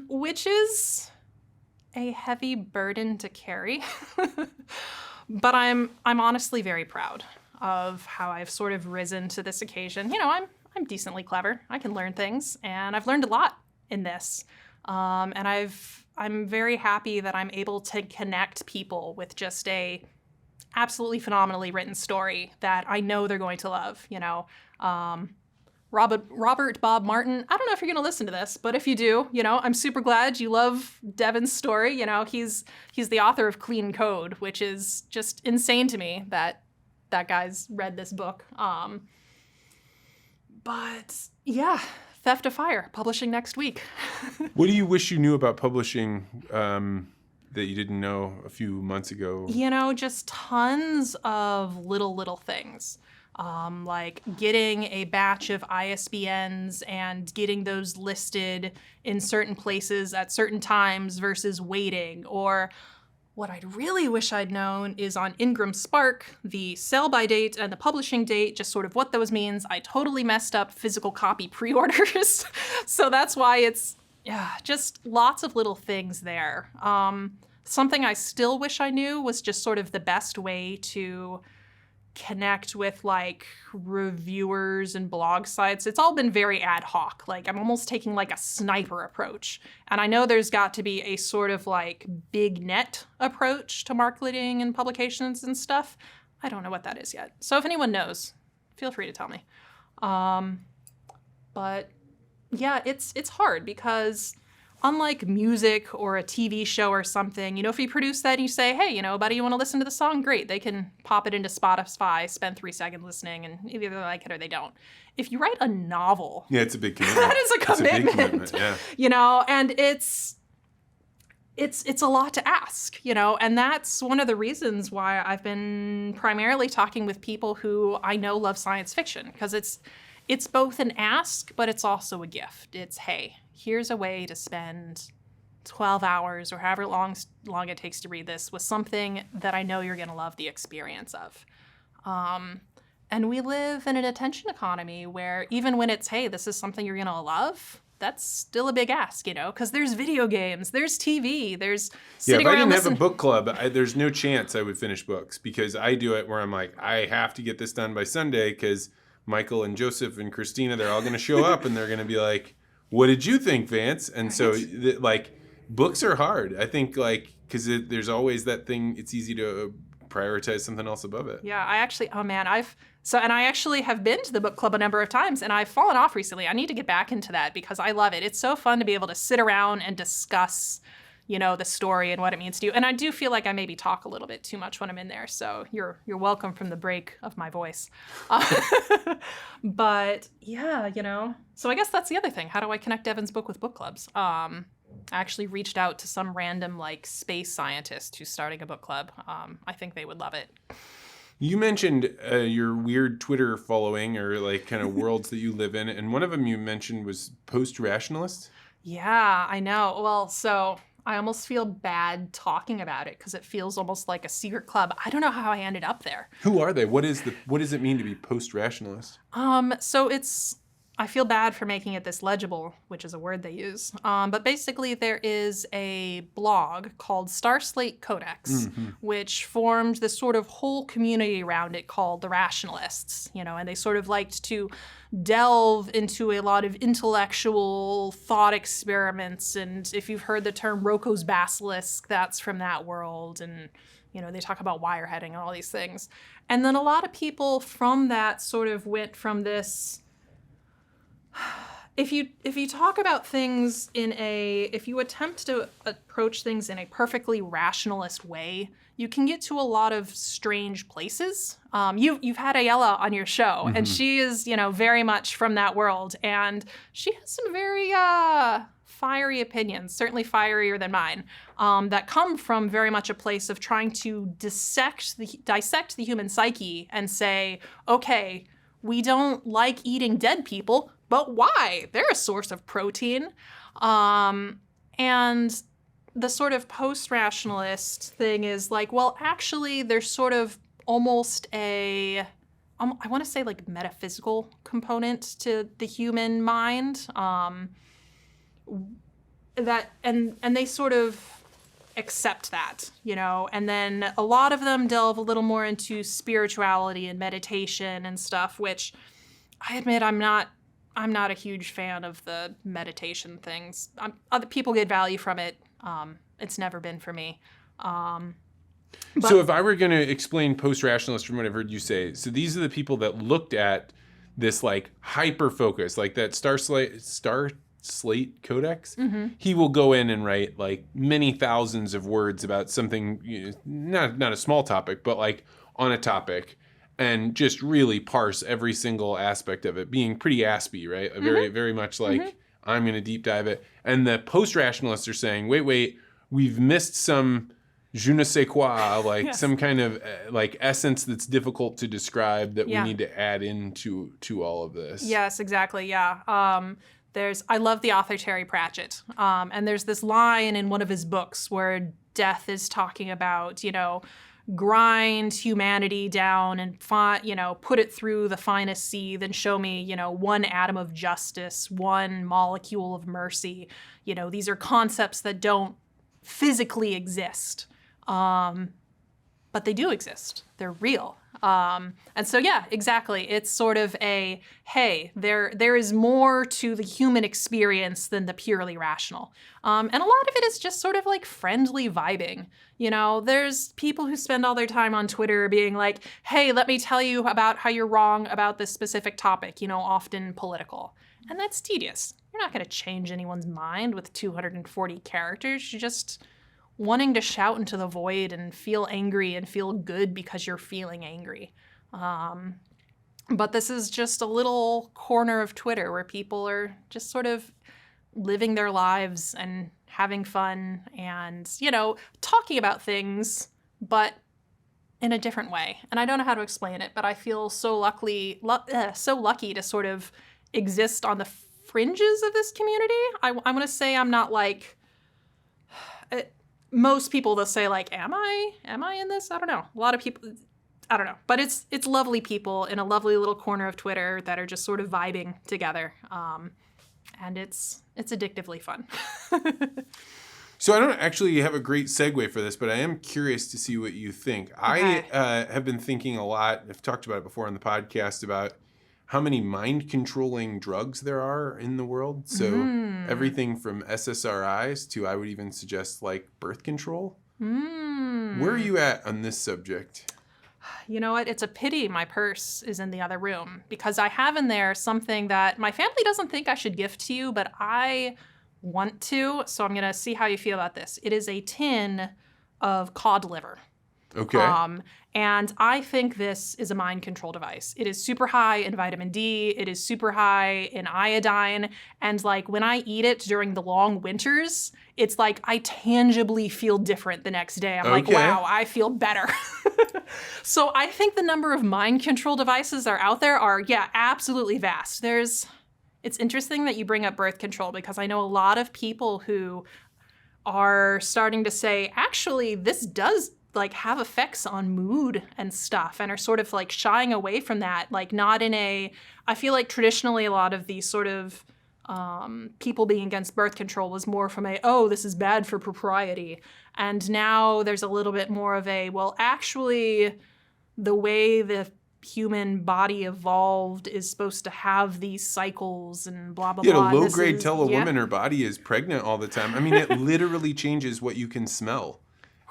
which is a heavy burden to carry. But I'm honestly very proud of how I've sort of risen to this occasion. You know, I'm decently clever. I can learn things, and I've learned a lot in this. And I'm very happy that I'm able to connect people with just a absolutely phenomenally written story that I know they're going to love. You know, Robert Bob Martin, I don't know if you're going to listen to this, but if you do, you know, I'm super glad you love Devin's story. You know, he's the author of Clean Code, which is just insane to me that guy's read this book. But yeah, Theft of Fire, publishing next week. What do you wish you knew about publishing that you didn't know a few months ago? You know, just tons of little things. Like getting a batch of ISBNs and getting those listed in certain places at certain times versus waiting. Or what I'd really wish I'd known is on Ingram Spark, the sell-by date and the publishing date, just sort of what those means. I totally messed up physical copy pre-orders. So that's why it's just lots of little things there. Something I still wish I knew was just sort of the best way to connect with like reviewers and blog sites. It's all been very ad hoc. Like, I'm almost taking like a sniper approach. And I know there's got to be a sort of like big net approach to marketing and publications and stuff. I don't know what that is yet. So if anyone knows, feel free to tell me. But yeah, it's hard because unlike music or a TV show or something, you know, if you produce that and you say, hey, you know, buddy, you want to listen to the song? Great. They can pop it into Spotify, spend 3 seconds listening, and either they like it or they don't. If you write a novel... Yeah, it's a big commitment. That is a commitment. It's a big commitment, yeah. You know, and it's a lot to ask, you know, and that's one of the reasons why I've been primarily talking with people who I know love science fiction, because it's both an ask, but it's also a gift. It's, hey, here's a way to spend 12 hours or however long it takes to read this with something that I know you're going to love the experience of. And we live in an attention economy where even when it's, hey, this is something you're going to love, that's still a big ask, you know, because there's video games, there's TV, there's sitting around. If I didn't have a book club, there's no chance I would finish books, because I do it where I'm like, I have to get this done by Sunday because Michael and Joseph and Christina, they're all going to show up and they're going to be like, what did you think, Vance? And so like books are hard. I think like, because there's always that thing, it's easy to prioritize something else above it. Yeah, I actually, oh man, and I actually have been to the book club a number of times, and I've fallen off recently. I need to get back into that because I love it. It's so fun to be able to sit around and discuss, the story and what it means to you. And I do feel like I maybe talk a little bit too much when I'm in there, so you're welcome from the break of my voice. But yeah, So I guess that's the other thing. How do I connect Evan's book with book clubs? I actually reached out to some random space scientist who's starting a book club. I think they would love it. You mentioned your weird Twitter following or kind of worlds that you live in, and one of them you mentioned was post-rationalist. Yeah, I know. Well, so I almost feel bad talking about it because it feels almost like a secret club. I don't know how I ended up there. Who are they? What does it mean to be post-rationalist? So I feel bad for making it this legible, which is a word they use. But basically, there is a blog called Starslate Codex, which formed this sort of whole community around it called the Rationalists. And they sort of liked to delve into a lot of intellectual thought experiments. And if you've heard the term Rocco's basilisk, that's from that world. And they talk about wireheading and all these things. And then a lot of people from that sort of went from this. If you talk about things if you attempt to approach things in a perfectly rationalist way, you can get to a lot of strange places. You've had Ayala on your show, and she is very much from that world, and she has some very fiery opinions, certainly fierier than mine, that come from very much a place of trying to dissect the human psyche and say, okay, we don't like eating dead people, but why? They're a source of protein. And the sort of post-rationalist thing is well, actually, there's sort of almost I want to say metaphysical component to the human mind. That and they sort of accept that, and then a lot of them delve a little more into spirituality and meditation and stuff, which I admit I'm not a huge fan of the meditation things. Other people get value from it. It's never been for me. So if I were going to explain post-rationalist from what I've heard you say, so these are the people that looked at this hyper focus, that Starslate Codex. He will go in and write many thousands of words about something, not a small topic, but on a topic, and just really parse every single aspect of it, being pretty aspy, right? Very, very much I'm going to deep dive it. And the post-rationalists are saying, wait, we've missed some je ne sais quoi, yes. Some kind of essence that's difficult to describe that we need to add into all of this. Yes, exactly, yeah. I love the author Terry Pratchett, and there's this line in one of his books where Death is talking about, grind humanity down and put it through the finest sieve and show me, one atom of justice, one molecule of mercy. These are concepts that don't physically exist, but they do exist. They're real. And so, yeah, exactly. It's sort of hey, there is more to the human experience than the purely rational. And a lot of it is just sort of friendly vibing. There's people who spend all their time on Twitter being hey, let me tell you about how you're wrong about this specific topic, often political. And that's tedious. You're not going to change anyone's mind with 240 characters. You're just wanting to shout into the void and feel angry and feel good because you're feeling angry. But this is just a little corner of Twitter where people are just sort of living their lives and having fun and, talking about things, but in a different way. And I don't know how to explain it, but I feel so lucky to sort of exist on the fringes of this community. I want to say I'm not most people, they'll say am I in this? I don't know. A lot of people, I don't know. But it's lovely people in a lovely little corner of Twitter that are just sort of vibing together. And it's addictively fun. So I don't actually have a great segue for this, but I am curious to see what you think. Okay. I have been thinking a lot, I've talked about it before on the podcast, about how many mind-controlling drugs there are in the world. So everything from SSRIs to, I would even suggest, birth control. Where are you at on this subject? You know what? It's a pity my purse is in the other room because I have in there something that my family doesn't think I should gift to you, but I want to. So I'm going to see how you feel about this. It is a tin of cod liver. Okay. And I think this is a mind control device. It is super high in vitamin D. It is super high in iodine. And like when I eat it during the long winters, it's like I tangibly feel different the next day. I'm like, wow, I feel better. So I think the number of mind control devices that are out there are, absolutely vast. It's interesting that you bring up birth control because I know a lot of people who are starting to say, actually, this does like have effects on mood and stuff and are sort of like shying away from that. Like not in I feel like traditionally a lot of these sort of people being against birth control was more from this is bad for propriety. And now there's a little bit more of well, actually the way the human body evolved is supposed to have these cycles and blah, blah, blah. To low grade tell a woman her body is pregnant all the time. I mean, it literally changes what you can smell.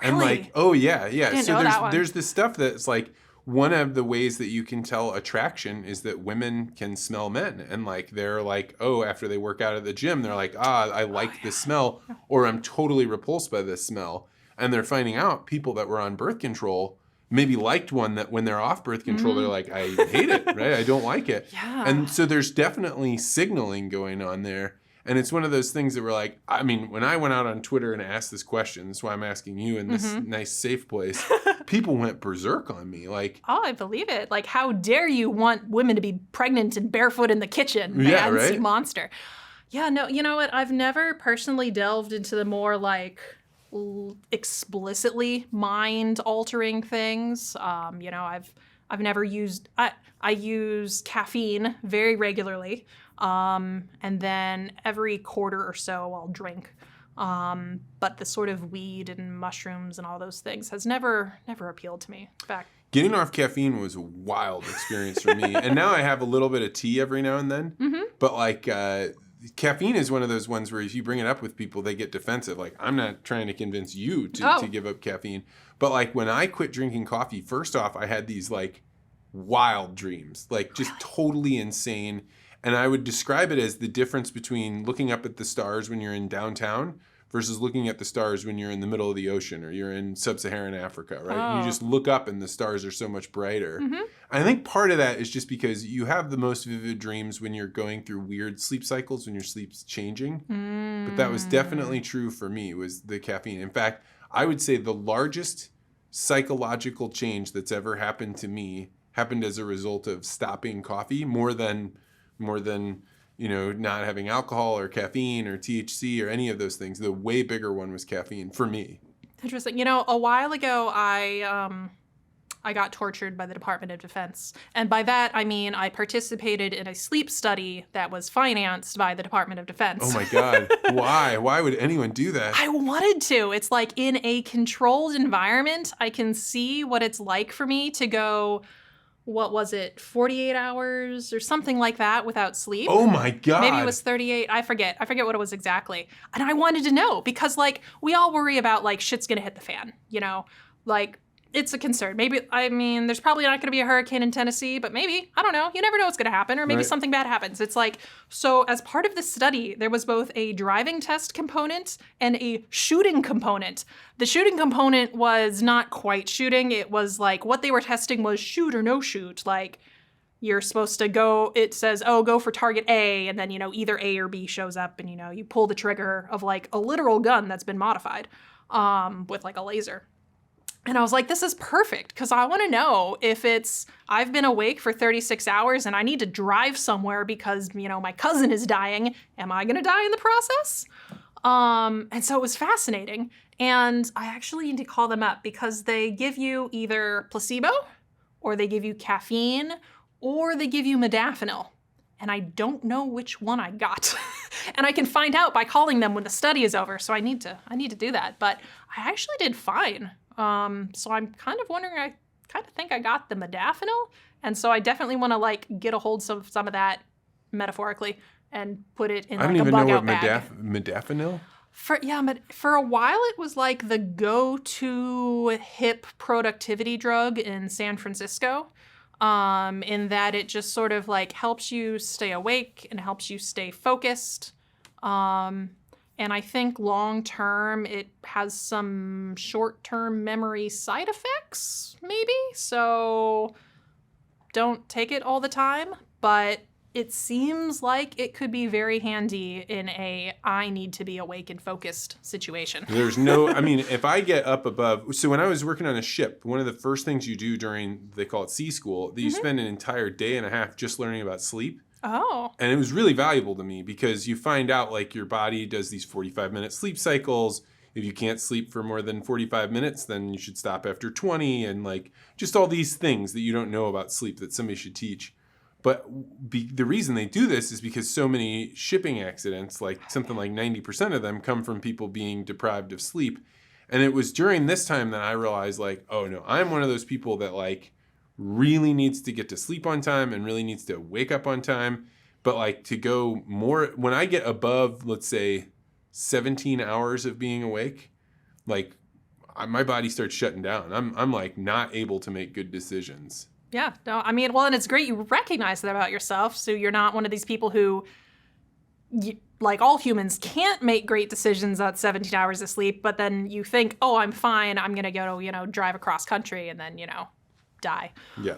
Really? And like, oh yeah. I didn't know that one. There's this stuff that's like one of the ways that you can tell attraction is that women can smell men. And like they're like, after they work out at the gym, they're like, I like this smell, or I'm totally repulsed by this smell. And they're finding out people that were on birth control maybe liked one that when they're off birth control, they're like, I hate it, right? I don't like it. Yeah. And so there's definitely signaling going on there. And it's one of those things that we're like, I mean, when I went out on Twitter and asked this question, that's why I'm asking you in this nice safe place, people went berserk on me. Like, oh, I believe it. Like, how dare you want women to be pregnant and barefoot in the kitchen, man? Yeah, right? You monster. Yeah, no, you know what? I've never personally delved into the more like explicitly mind-altering things. I've never used. I use caffeine very regularly. And then every quarter or so I'll drink. But the sort of weed and mushrooms and all those things has never appealed to me. In fact, getting off caffeine was a wild experience for me. And now I have a little bit of tea every now and then. Mm-hmm. But like caffeine is one of those ones where if you bring it up with people, they get defensive. Like, I'm not trying to convince you to give up caffeine. But like when I quit drinking coffee, first off, I had these like wild dreams, like just totally insane. And I would describe it as the difference between looking up at the stars when you're in downtown versus looking at the stars when you're in the middle of the ocean or you're in sub-Saharan Africa, right? You just look up and the stars are so much brighter. Mm-hmm. I think part of that is just because you have the most vivid dreams when you're going through weird sleep cycles, when your sleep's changing. But that was definitely true for me, was the caffeine. In fact, I would say the largest psychological change that's ever happened to me happened as a result of stopping coffee more than not having alcohol or caffeine or THC or any of those things. The way bigger one was caffeine for me. Interesting. A while ago, I got tortured by the Department of Defense. And by that, I mean I participated in a sleep study that was financed by the Department of Defense. Oh my God. Why? Why would anyone do that? I wanted to. It's like in a controlled environment, I can see what it's like for me to go, 48 hours or something like that without sleep. Oh my God. Maybe it was 38. I forget what it was exactly. And I wanted to know because like we all worry about like shit's going to hit the fan, like it's a concern. Maybe, there's probably not going to be a hurricane in Tennessee, but maybe, I don't know. You never know what's going to happen, or maybe something bad happens. It's like, so as part of the study, there was both a driving test component and a shooting component. The shooting component was not quite shooting. It was like, what they were testing was shoot or no shoot. Like, you're supposed to go, it says, go for target A, and then, either A or B shows up, and, you pull the trigger of like a literal gun that's been modified with like a laser. And I was like, this is perfect because I want to know if I've been awake for 36 hours and I need to drive somewhere because, my cousin is dying. Am I going to die in the process? And so it was fascinating. And I actually need to call them up because they give you either placebo or they give you caffeine or they give you modafinil. And I don't know which one I got. And I can find out by calling them when the study is over. So I need to do that. But I actually did fine. So I'm kind of wondering, I kind of think I got the modafinil. And so I definitely want to like get a hold of some of that metaphorically and put it in like a bug out bag. Modafinil? But for a while it was like the go-to hip productivity drug in San Francisco, in that it just sort of like helps you stay awake and helps you stay focused. And I think long term it has some short-term memory side effects, maybe. So don't take it all the time, but it seems like it could be very handy in a I need to be awake and focused situation. If I get up above, so when I was working on a ship, one of the first things you do during, they call it sea school, that you spend an entire day and a half just learning about sleep. Oh. And it was really valuable to me because you find out like your body does these 45-minute sleep cycles. If you can't sleep for more than 45 minutes, then you should stop after 20, and like just all these things that you don't know about sleep that somebody should teach. But the reason they do this is because so many shipping accidents, like something like 90% of them, come from people being deprived of sleep. And it was during this time that I realized, like, oh no, I'm one of those people that like really needs to get to sleep on time and really needs to wake up on time. But like to go more, when I get above, let's say, 17 hours of being awake, like my body starts shutting down. I'm like not able to make good decisions. Yeah, no, I mean, well, and it's great you recognize that about yourself, so you're not one of these people who, like all humans, can't make great decisions at 17 hours of sleep, but then you think, oh, I'm fine, I'm going to go, drive across country and then, die. Yeah.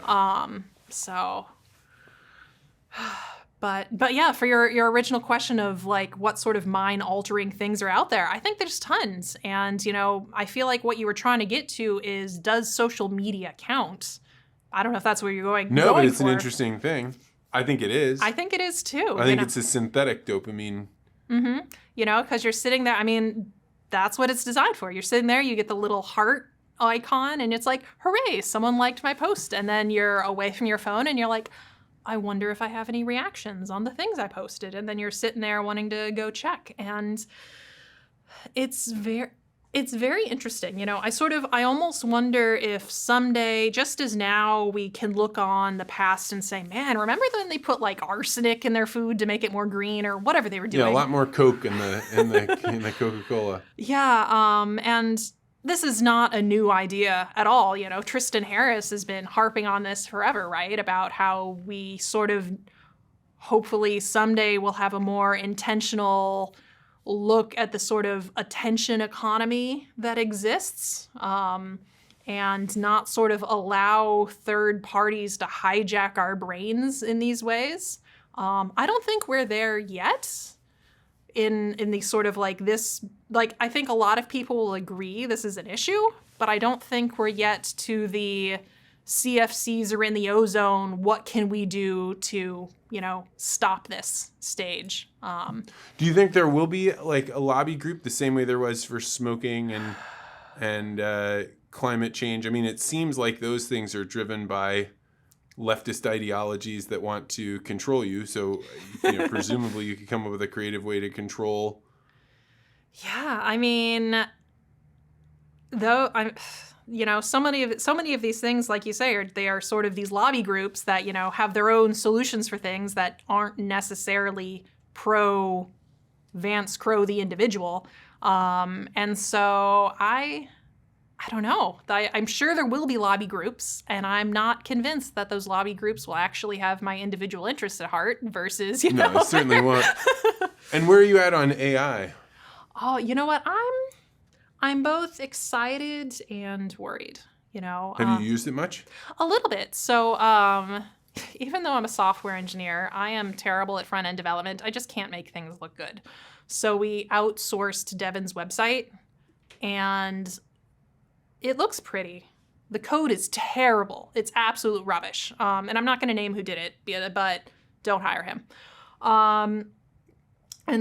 But yeah, for your original question of like what sort of mind-altering things are out there, I think there's tons. And, I feel like what you were trying to get to is, does social media count? I don't know if that's where you're going. No, but it's an interesting thing. I think it is. I think it is too. I think it's a synthetic dopamine. Mm-hmm. Because you're sitting there. I mean, that's what it's designed for. You're sitting there, you get the little heart icon, and it's like, hooray, someone liked my post. And then you're away from your phone and you're like, I wonder if I have any reactions on the things I posted. And then you're sitting there wanting to go check. And it's very interesting. I almost wonder if someday, just as now, we can look on the past and say, man, remember when they put like arsenic in their food to make it more green or whatever they were doing? Yeah, a lot more Coke in the Coca-Cola. Yeah, and this is not a new idea at all. Tristan Harris has been harping on this forever, right? About how we sort of, hopefully someday we'll have a more intentional look at the sort of attention economy that exists, and not sort of allow third parties to hijack our brains in these ways. I don't think we're there yet in the sort of like this, like I think a lot of people will agree this is an issue, but I don't think we're yet to the CFCs are in the ozone, what can we do to, stop this stage? Do you think there will be like a lobby group the same way there was for smoking and climate change? I mean, it seems like those things are driven by leftist ideologies that want to control you. So, presumably you could come up with a creative way to control. Yeah, I mean, though so many of these things, like you say, they are sort of these lobby groups that, have their own solutions for things that aren't necessarily pro Vance Crowe the individual. And so I don't know. I'm sure there will be lobby groups, and I'm not convinced that those lobby groups will actually have my individual interests at heart versus, No, it certainly won't. And where are you at on AI? Oh, you know what? I'm both excited and worried, Have you used it much? A little bit. So even though I'm a software engineer, I am terrible at front-end development. I just can't make things look good. So we outsourced Devin's website, and it looks pretty. The code is terrible. It's absolute rubbish. And I'm not going to name who did it, but don't hire him. And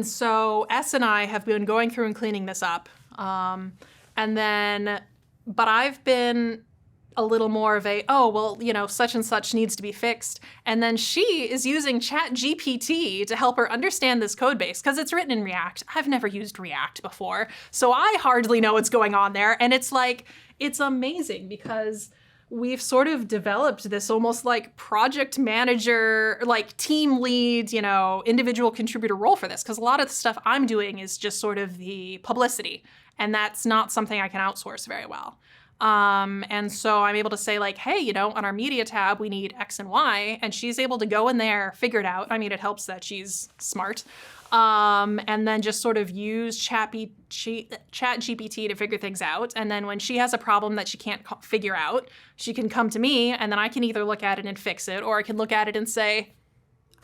so S and I have been going through and cleaning this up. But I've been a little more of such and such needs to be fixed. And then she is using ChatGPT to help her understand this code base because it's written in React. I've never used React before, so I hardly know what's going on there. And it's like, it's amazing because we've sort of developed this almost like project manager, like team lead, individual contributor role for this. Because a lot of the stuff I'm doing is just sort of the publicity. And that's not something I can outsource very well. And so I'm able to say like, hey, on our media tab, we need X and Y. And she's able to go in there, figure it out. I mean, it helps that she's smart. And then just sort of use Chat GPT to figure things out. And then when she has a problem that she can't figure out, she can come to me, and then I can either look at it and fix it, or I can look at it and say,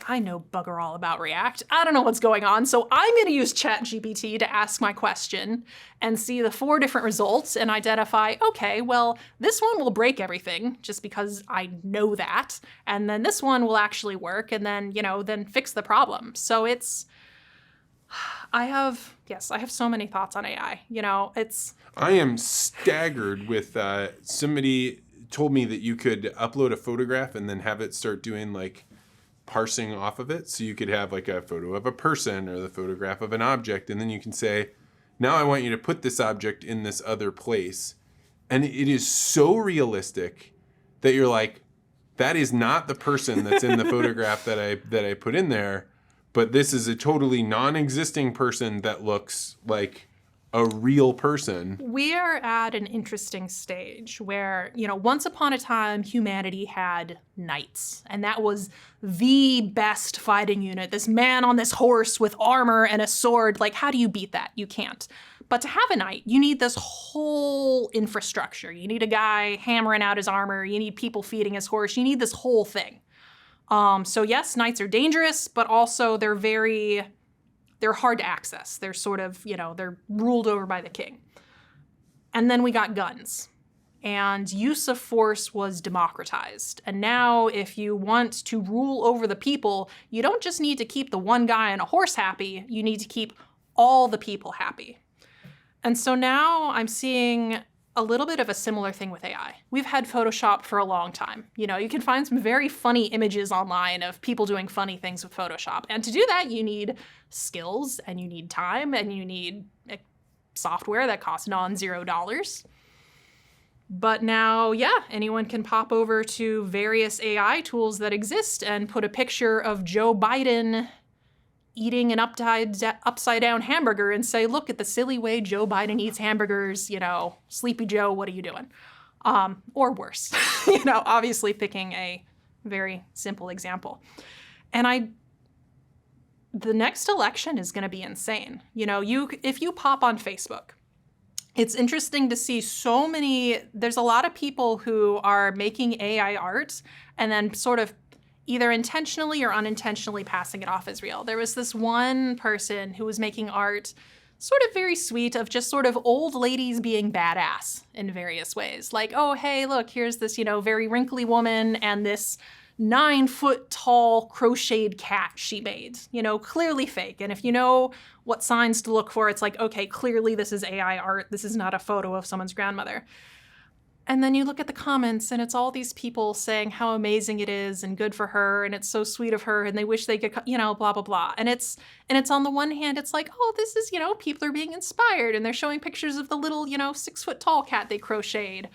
I know bugger all about React. I don't know what's going on, so I'm going to use Chat GPT to ask my question and see the 4 different results and identify, okay, well, this one will break everything just because I know that, and then this one will actually work, and then, then fix the problem. So I have so many thoughts on AI. I am staggered with somebody told me that you could upload a photograph and then have it start doing like parsing off of it. So you could have like a photo of a person or the photograph of an object, and then you can say, now I want you to put this object in this other place. And it is so realistic that you're like, that is not the person that's in the photograph that I put in there. But this is a totally non-existing person that looks like a real person. We are at an interesting stage where, once upon a time, humanity had knights. And that was the best fighting unit. This man on this horse with armor and a sword. Like, how do you beat that? You can't. But to have a knight, you need this whole infrastructure. You need a guy hammering out his armor. You need people feeding his horse. You need this whole thing. So yes, knights are dangerous, but also they're hard to access. They're sort of, they're ruled over by the king. And then we got guns. And use of force was democratized. And now if you want to rule over the people, you don't just need to keep the one guy on a horse happy, you need to keep all the people happy. And so now I'm seeing a little bit of a similar thing with AI. We've had Photoshop for a long time. You can find some very funny images online of people doing funny things with Photoshop. And to do that, you need skills, and you need time, and you need software that costs $0. But now, anyone can pop over to various AI tools that exist and put a picture of Joe Biden eating an upside down hamburger and say, look at the silly way Joe Biden eats hamburgers, Sleepy Joe, what are you doing? Or worse, obviously picking a very simple example. And the next election is going to be insane. If you pop on Facebook, it's interesting to see there's a lot of people who are making AI art and then sort of either intentionally or unintentionally passing it off as real. There was this one person who was making art sort of very sweet of just sort of old ladies being badass in various ways. Like, oh, hey, look, here's this, very wrinkly woman and this 9-foot tall crocheted cat she made, clearly fake. And if you know what signs to look for, it's like, okay, clearly this is AI art. This is not a photo of someone's grandmother. And then you look at the comments and it's all these people saying how amazing it is and good for her and it's so sweet of her and they wish they could, blah, blah, blah. And it's on the one hand, it's like, oh, this is, people are being inspired and they're showing pictures of the little, 6-foot tall cat they crocheted.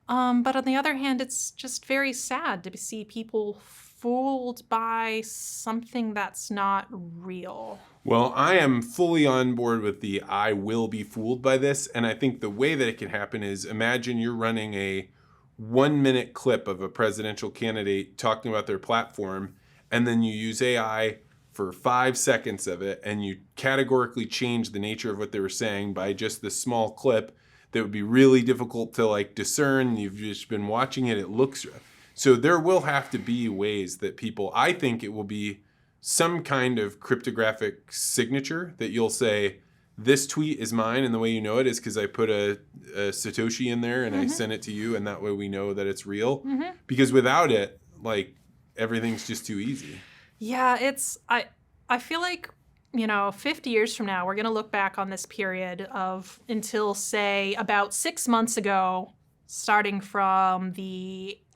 But on the other hand, it's just very sad to see people fooled by something that's not real. Well, I am fully on board with the I will be fooled by this. And I think the way that it can happen is imagine you're running a 1-minute clip of a presidential candidate talking about their platform, and then you use AI for 5 seconds of it, and you categorically change the nature of what they were saying by just this small clip that would be really difficult to discern. You've just been watching it. It looks... So there will have to be ways that I think it will be some kind of cryptographic signature that you'll say, this tweet is mine, and the way you know it is because I put a Satoshi in there and I sent it to you, and that way we know that it's real. Because without it, everything's just too easy. Yeah, I feel like, 50 years from now, we're going to look back on this period of until, say, about 6 months ago, starting from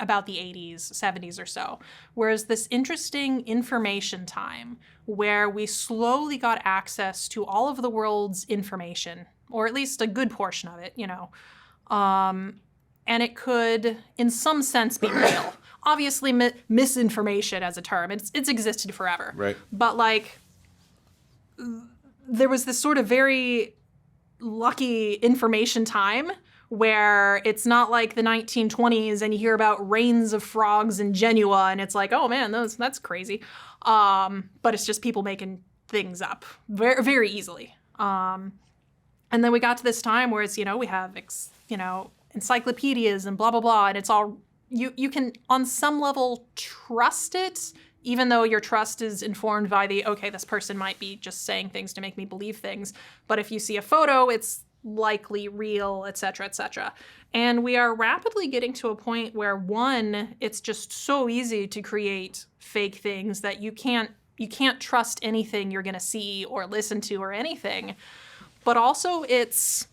about the 80s, 70s or so, whereas this interesting information time where we slowly got access to all of the world's information, or at least a good portion of it, and it could, in some sense, be real. Obviously, misinformation as a term, it's existed forever. Right. But like, there was this sort of very lucky information time where it's not like the 1920s and you hear about rains of frogs in Genua and it's like, oh man, that's crazy. But it's just people making things up very, very easily. And then we got to this time where it's, we have, encyclopedias and blah, blah, blah. And it's all, you can on some level trust it, even though your trust is informed by okay, this person might be just saying things to make me believe things. But if you see a photo, it's likely real, et cetera, et cetera. And we are rapidly getting to a point where, one, it's just so easy to create fake things that you can't trust anything you're going to see or listen to or anything. But also it's,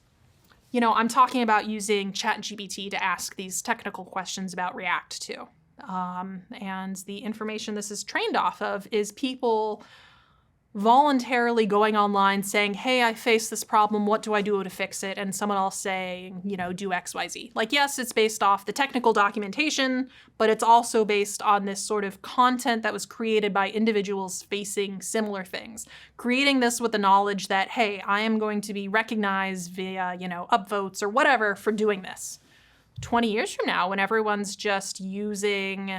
I'm talking about using ChatGPT to ask these technical questions about React too. And the information this is trained off of is people voluntarily going online saying, hey, I face this problem, what do I do to fix it? And someone else saying, do X, Y, Z. Like, yes, it's based off the technical documentation, but it's also based on this sort of content that was created by individuals facing similar things. Creating this with the knowledge that, hey, I am going to be recognized via, upvotes or whatever for doing this. 20 years from now, when everyone's just using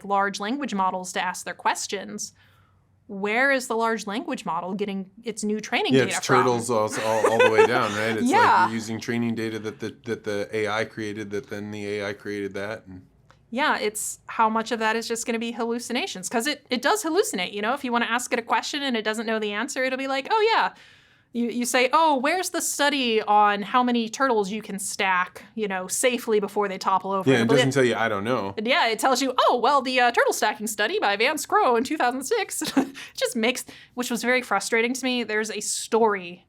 large language models to ask their questions, where is the large language model getting its new training data from? Yeah, it's turtles all the way down, right? It's like you're using training data that the AI created, that then the AI created that. Yeah, it's how much of that is just going to be hallucinations, because it does hallucinate. If you want to ask it a question and it doesn't know the answer, it'll be like, oh yeah. You say, oh, where's the study on how many turtles you can stack, safely before they topple over? Yeah, it doesn't tell you, I don't know. Yeah, it tells you, oh, well, the turtle stacking study by Van Scrow in 2006 just makes, which was very frustrating to me. There's a story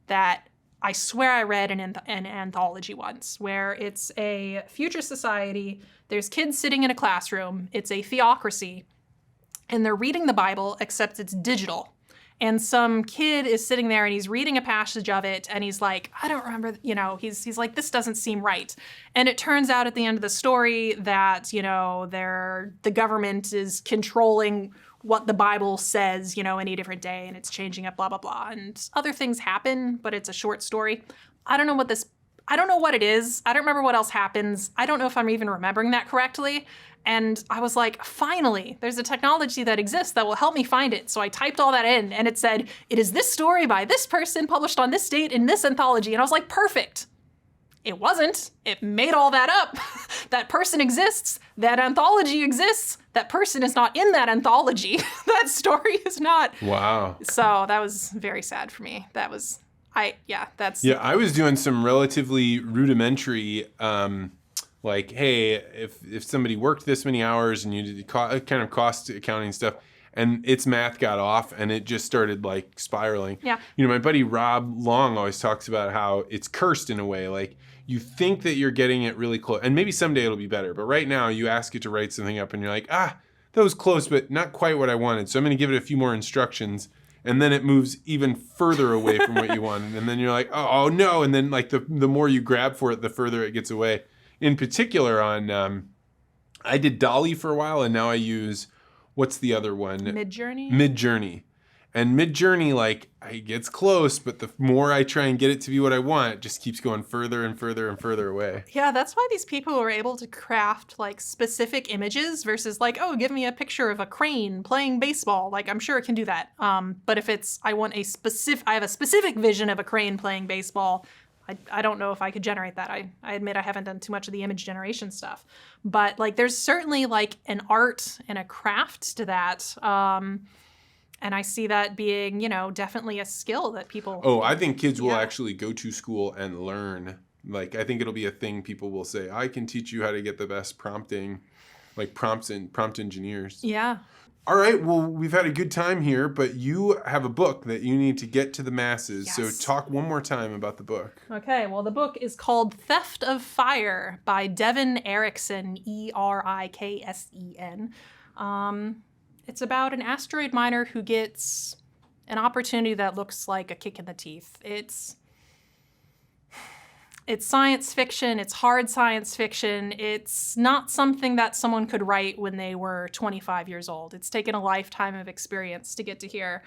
that I swear I read in an anthology once where it's a future society. There's kids sitting in a classroom. It's a theocracy. And they're reading the Bible, except it's digital. And some kid is sitting there and he's reading a passage of it and he's like, I don't remember, he's like, this doesn't seem right. And it turns out at the end of the story that, the government is controlling what the Bible says, any different day, and it's changing it, blah, blah, blah. And other things happen, but it's a short story. I don't know what it is. I don't remember what else happens. I don't know if I'm even remembering that correctly. And I was like, finally, there's a technology that exists that will help me find it. So I typed all that in and it said, it is this story by this person published on this date in this anthology. And I was like, perfect. It wasn't. It made all that up. That person exists. That anthology exists. That person is not in that anthology. That story is not. Wow. So that was very sad for me. I was doing some relatively rudimentary, like, hey, if somebody worked this many hours and you did kind of cost accounting stuff, and its math got off and it just started like spiraling. Yeah. My buddy Rob Long always talks about how it's cursed in a way. Like, you think that you're getting it really close, and maybe someday it'll be better. But right now you ask it to write something up and you're like, that was close, but not quite what I wanted. So I'm going to give it a few more instructions. And then it moves even further away from what you wanted. And then you're like, oh no. And then like the more you grab for it, the further it gets away. In particular on, I did Dolly for a while, and now I use, what's the other one? Midjourney. And Midjourney, like, it gets close, but the more I try and get it to be what I want, it just keeps going further and further and further away. Yeah, that's why these people are able to craft like specific images versus like, oh, give me a picture of a crane playing baseball. Like, I'm sure it can do that. But if I have a specific vision of a crane playing baseball, I don't know if I could generate that. I admit I haven't done too much of the image generation stuff. But like, there's certainly like an art and a craft to that. And I see that being, definitely a skill that people... Oh, I think kids will actually go to school and learn. Like, I think it'll be a thing people will say, I can teach you how to get the best prompting, like prompt engineers. Yeah. All right, well, we've had a good time here, but you have a book that you need to get to the masses. Yes. So talk one more time about the book. Okay, well, the book is called Theft of Fire by Devin Erickson, Eriksen. It's about an asteroid miner who gets an opportunity that looks like a kick in the teeth. It's science fiction. It's hard science fiction. It's not something that someone could write when they were 25 years old. It's taken a lifetime of experience to get to here.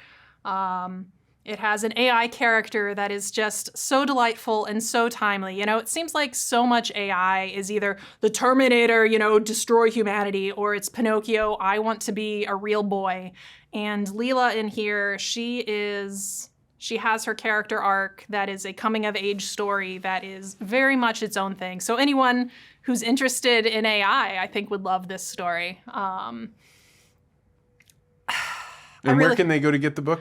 It has an AI character that is just so delightful and so timely. You know, it seems like so much AI is either the Terminator, you know, destroy humanity, or it's Pinocchio, I want to be a real boy. And Leela in here, she has her character arc that is a coming-of-age story that is very much its own thing. So anyone who's interested in AI, I think, would love this story. And where can they go to get the book?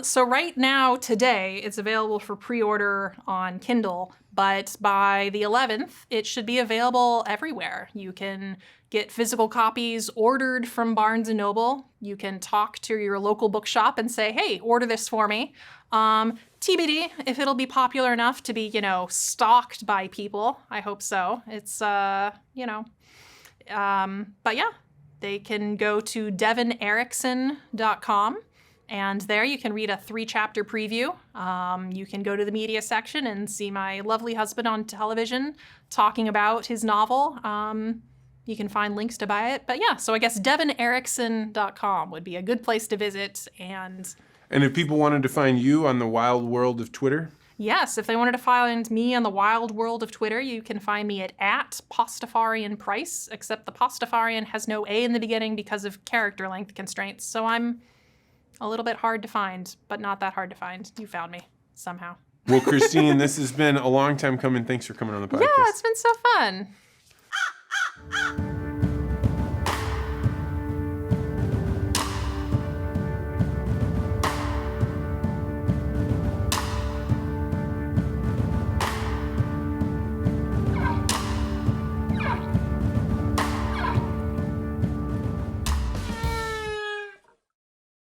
So right now, today, it's available for pre-order on Kindle, but by the 11th, it should be available everywhere. You can get physical copies ordered from Barnes & Noble. You can talk to your local bookshop and say, hey, order this for me. TBD if it'll be popular enough to be, you know, stalked by people. I hope so. It's, you know, but yeah. They can go to devinerickson.com, and there you can read a 3-chapter preview. You can go to the media section and see my lovely husband on television talking about his novel. You can find links to buy it. But yeah, so I guess devinerickson.com would be a good place to visit. And if people wanted to find you on the wild world of Twitter? Yes, if they wanted to find me on the wild world of Twitter, you can find me at Postafarian except the Postafarian has no A in the beginning because of character length constraints. So I'm a little bit hard to find, but not that hard to find. You found me somehow. Well, Christine, this has been a long time coming. Thanks for coming on the podcast. Yeah, it's been so fun.